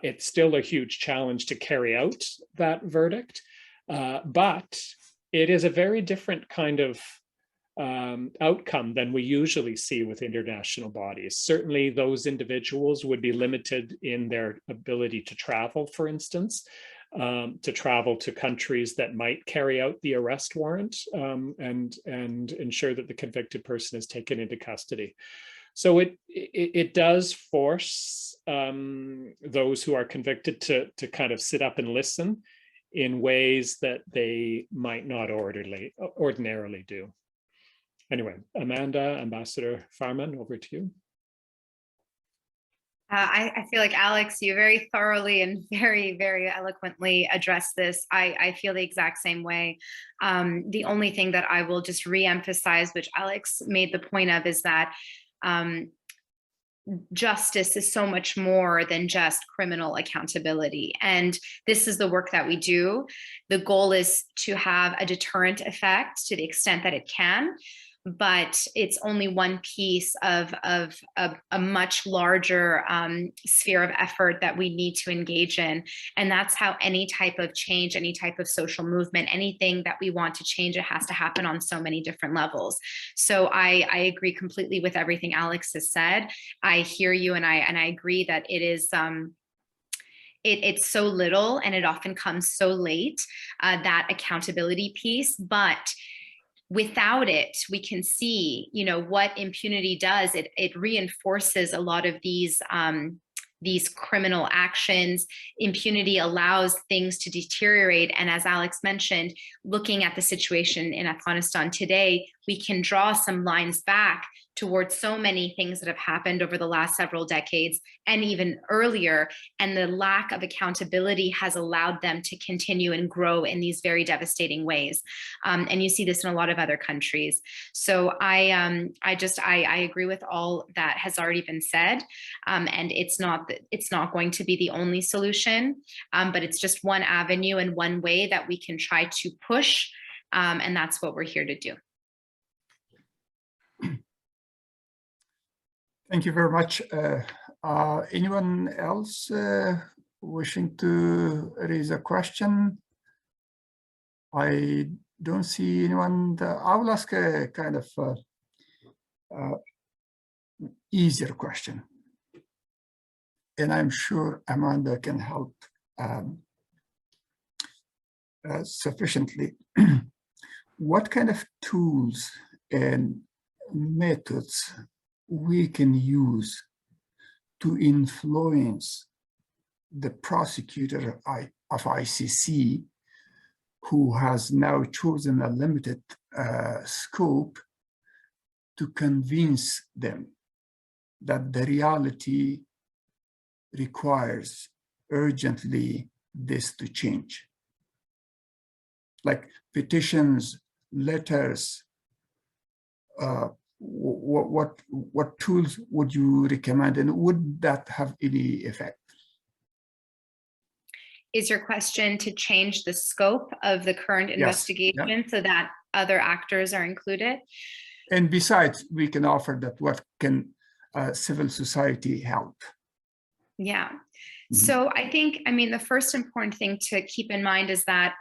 It's still a huge challenge to carry out that verdict, but it is a very different kind of outcome than we usually see with international bodies. Certainly, those individuals would be limited in their ability to travel, for instance, to travel to countries that might carry out the arrest warrant and ensure that the convicted person is taken into custody. So it does force those who are convicted to kind of sit up and listen in ways that they might not ordinarily do. Anyway, Amanda, Ambassador Farman, over to you. I feel like, Alex, you very thoroughly and very, very eloquently addressed this. I feel the exact same way. The only thing that I will just re-emphasize, which Alex made the point of, is that justice is so much more than just criminal accountability. And this is the work that we do. The goal is to have a deterrent effect to the extent that it can, but it's only one piece of a much larger sphere of effort that we need to engage in. And that's how any type of change, any type of social movement, anything that we want to change, it has to happen on so many different levels. So I agree completely with everything Alex has said. I hear you, and I agree that it is it's so little, and it often comes so late, that accountability piece. But without it, we can see, what impunity does. It reinforces a lot of these criminal actions. Impunity allows things to deteriorate. And as Alex mentioned, looking at the situation in Afghanistan today, we can draw some lines back towards so many things that have happened over the last several decades and even earlier. And the lack of accountability has allowed them to continue and grow in these very devastating ways. And you see this in a lot of other countries. So I agree with all that has already been said. And it's not going to be the only solution, but it's just one avenue and one way that we can try to push. And that's what we're here to do. Thank you very much. Anyone else wishing to raise a question? I don't see anyone. I will ask a kind of easier question. And I'm sure Amanda can help sufficiently. What kind of tools and methods we can use to influence the prosecutor of ICC, who has now chosen a limited scope, to convince them that the reality requires urgently this to change? Like petitions, letters, what tools would you recommend, and would that have any effect? Is your question to change the scope of the current investigation so that other actors are included? And besides, we can offer that what can civil society help? Yeah. So I think, I mean, the first important thing to keep in mind is that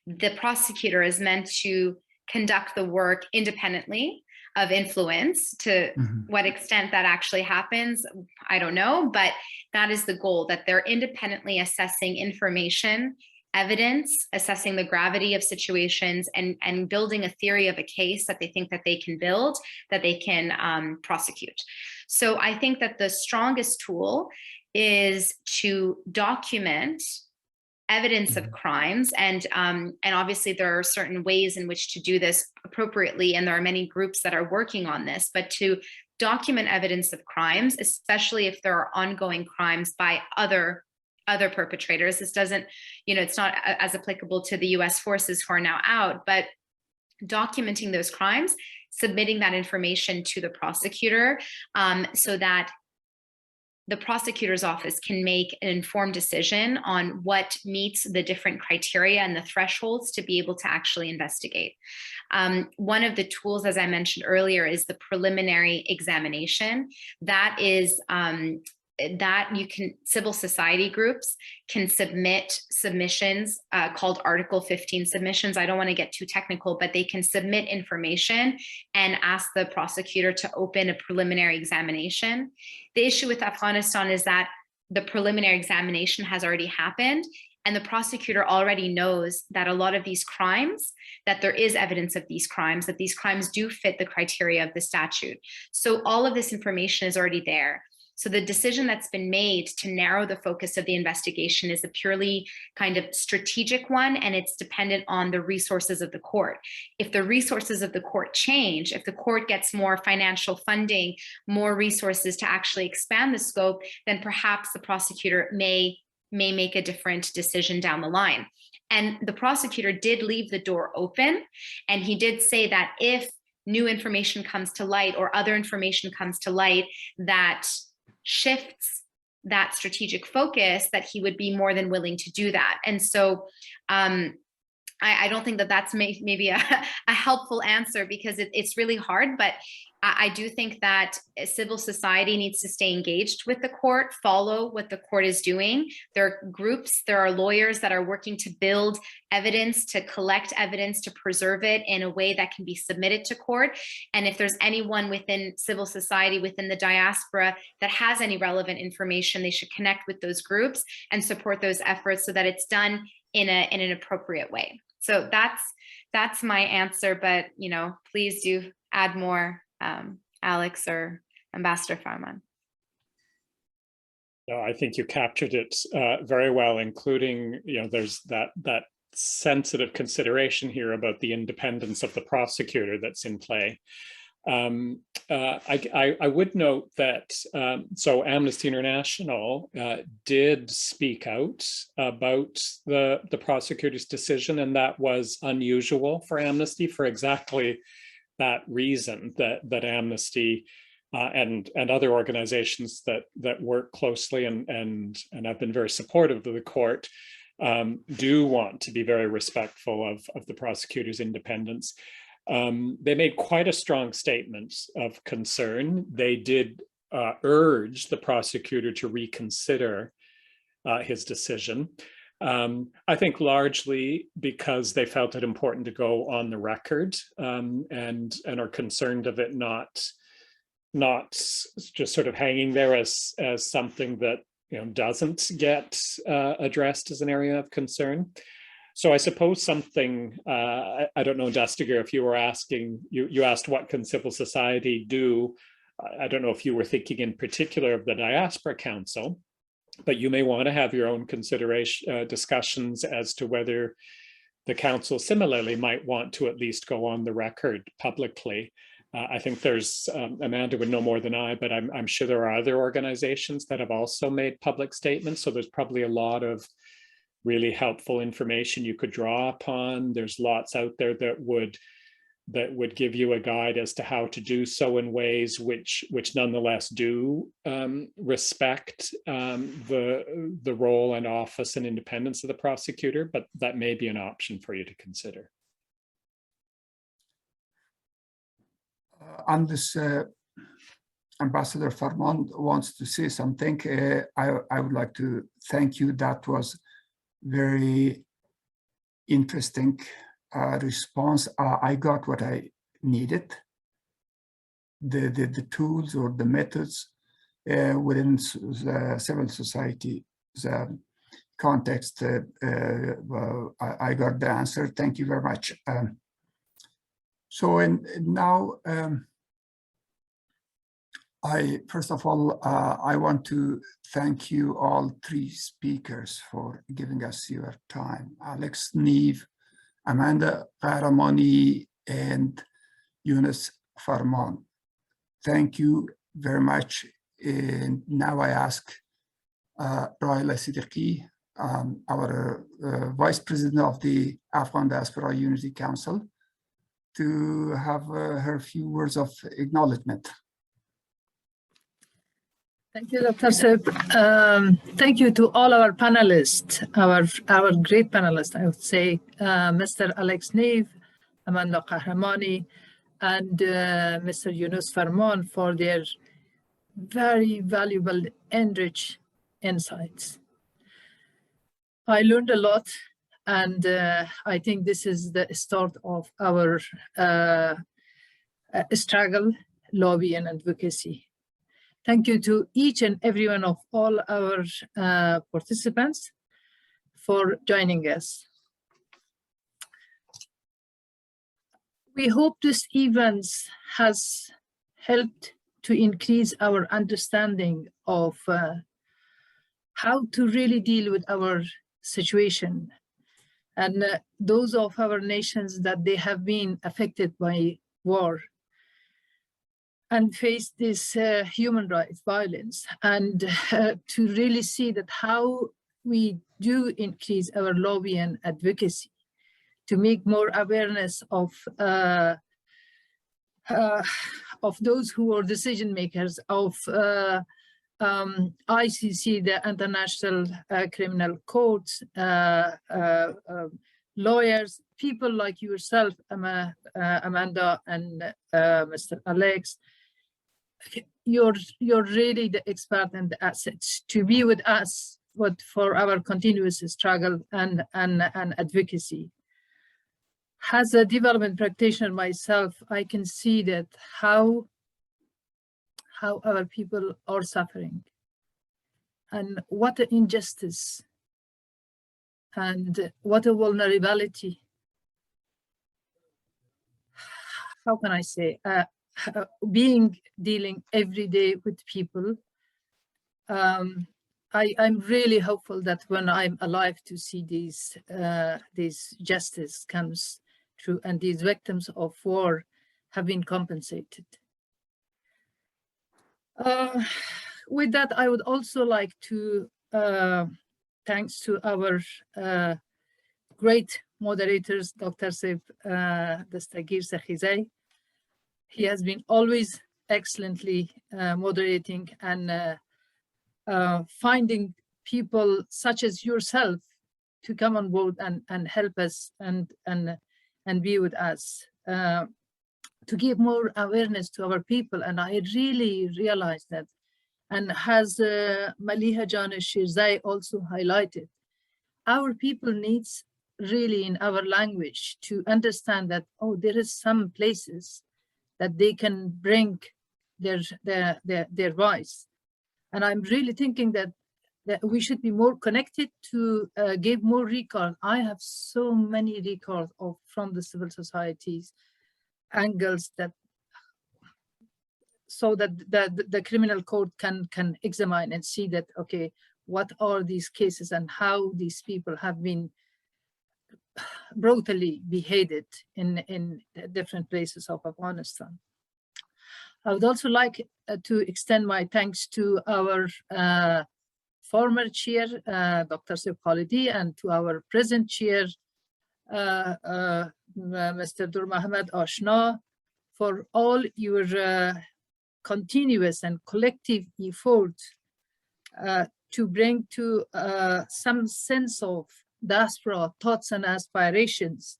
the prosecutor is meant to conduct the work independently of influence. To what extent that actually happens, I don't know, but that is the goal, that they're independently assessing information, evidence, assessing the gravity of situations, and building a theory of a case that they think that they can build, that they can prosecute. So I think that the strongest tool is to document evidence of crimes, and obviously there are certain ways in which to do this appropriately, and there are many groups that are working on this, but to document evidence of crimes, especially if there are ongoing crimes by other perpetrators. This doesn't, it's not as applicable to the US forces who are now out, but documenting those crimes, submitting that information to the prosecutor, so that the prosecutor's office can make an informed decision on what meets the different criteria and the thresholds to be able to actually investigate. One of the tools, as I mentioned earlier, is the preliminary examination. That is civil society groups can submit submissions called Article 15 submissions. I don't want to get too technical, but they can submit information and ask the prosecutor to open a preliminary examination. The issue with Afghanistan is that the preliminary examination has already happened, and the prosecutor already knows that a lot of these crimes, that there is evidence of these crimes, that these crimes do fit the criteria of the statute. So all of this information is already there. So the decision that's been made to narrow the focus of the investigation is a purely kind of strategic one, and it's dependent on the resources of the court. If the resources of the court change, if the court gets more financial funding, more resources to actually expand the scope, then perhaps the prosecutor may make a different decision down the line. And the prosecutor did leave the door open, and he did say that if new information comes to light or other information comes to light that shifts that strategic focus, that he would be more than willing to do that. And so I don't think that that's maybe a helpful answer, because it's really hard, but I do think that civil society needs to stay engaged with the court, follow what the court is doing. There are groups, there are lawyers that are working to build evidence, to collect evidence, to preserve it in a way that can be submitted to court. And if there's anyone within civil society, within the diaspora, that has any relevant information, they should connect with those groups and support those efforts so that it's done in an appropriate way. So that's my answer, but please do add more, Alex or Ambassador Farman. No, I think you captured it very well, including, there's that sensitive consideration here about the independence of the prosecutor that's in play. I would note that, so Amnesty International did speak out about the prosecutor's decision, and that was unusual for Amnesty for exactly that reason, that Amnesty and other organizations that work closely and have been very supportive of the court do want to be very respectful of the prosecutor's independence. They made quite a strong statement of concern. They did urge the prosecutor to reconsider his decision. I think largely because they felt it important to go on the record and are concerned of it not just sort of hanging there as something that doesn't get addressed as an area of concern. So I suppose something, I don't know, Dastager, if you were asking, you asked what can civil society do? I don't know if you were thinking in particular of the Diaspora Council, but you may want to have your own consideration, discussions as to whether the council similarly might want to at least go on the record publicly. I think there's, Amanda would know more than I, but I'm sure there are other organizations that have also made public statements. So there's probably a lot of really helpful information you could draw upon. There's lots out there that would give you a guide as to how to do so in ways which nonetheless do respect the role and office and independence of the prosecutor, but that may be an option for you to consider. On this, Ambassador Farman wants to say something. I would like to thank you. That was very interesting response. I got what I needed. The tools or the methods within the civil society context. I got the answer. Thank you very much. So now, first of all, I want to thank you all three speakers for giving us your time. Alex Neve, Amanda Kahramani, and Yunus Farman. Thank you very much. And now I ask Rahila Siddiqui, our Vice President of the Afghan Diaspora Unity Council, to have her few words of acknowledgement. Thank you, Dr. Seb. Thank you to all our panelists, our great panelists, I would say, Mr. Alex Neve, Amanda Kahramani, and Mr. Yunus Farman for their very valuable and rich insights. I learned a lot, and I think this is the start of our struggle, lobby, and advocacy. Thank you to each and every one of all our participants for joining us. We hope this event has helped to increase our understanding of how to really deal with our situation and those of our nations that they have been affected by war and face this human rights violence, and to really see that how we do increase our lobby and advocacy to make more awareness of those who are decision makers of ICC, the International Criminal Courts, lawyers, people like yourself, Amanda, and Mr. Alex. You're really the expert and the assets to be with us for our continuous struggle and advocacy. As a development practitioner myself, I can see that how our people are suffering and what an injustice and what a vulnerability. How can I say? Dealing every day with people, I'm really hopeful that when I'm alive to see these justice comes through and these victims of war have been compensated. With that, I would also like to, thanks to our great moderators, Dr. Saif Dastagir Sakhizai. He has been always excellently moderating and finding people such as yourself to come on board and help us and be with us, to give more awareness to our people. And I really realized that, and as Maliha Jan Shirzai also highlighted, our people needs really in our language to understand that, oh, there is some places that they can bring their voice. And I'm really thinking that we should be more connected to give more recall. I have so many recalls from the civil societies angles, that so that the criminal code can examine and see that, okay, what are these cases and how these people have been brutally beheaded in different places of Afghanistan. I would also like to extend my thanks to our former chair, Dr. Saif Khalidi, and to our present chair, Mr. Dur Mohammad Ashna, for all your continuous and collective effort to bring to some sense of diaspora thoughts and aspirations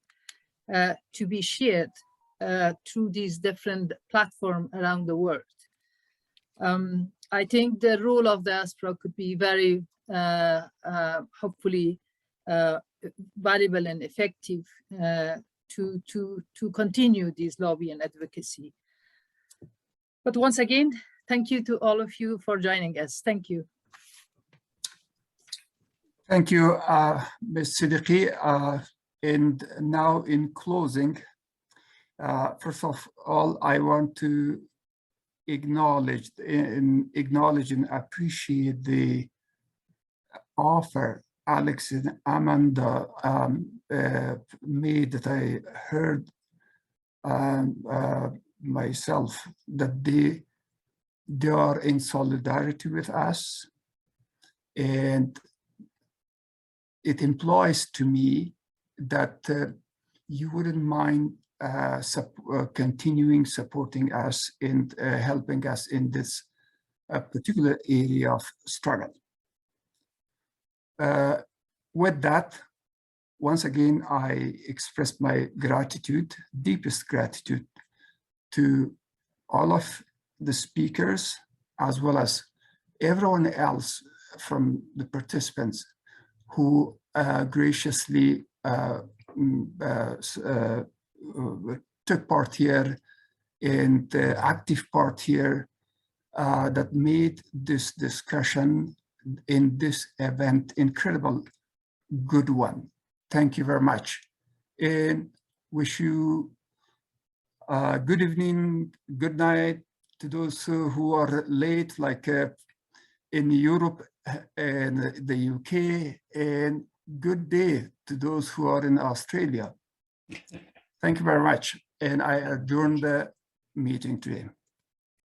to be shared through these different platforms around the world. I think the role of diaspora could be very, hopefully, valuable and effective to continue this lobby and advocacy. But once again, thank you to all of you for joining us. Thank you. Thank you, Ms. Siddiqui. And now in closing, first of all, I want to acknowledge and appreciate the offer Alex and Amanda made, that I heard myself, that they are in solidarity with us. And it implies to me that you wouldn't mind continuing supporting us and helping us in this particular area of struggle. With that, once again, I express my gratitude, deepest gratitude, to all of the speakers, as well as everyone else from the participants who graciously took part here and active part here, that made this discussion in this event incredible good one. Thank you very much, and wish you good evening, good night to those who are late, like in Europe and the UK, and good day to those who are in Australia. Thank you very much, and I adjourn the meeting today.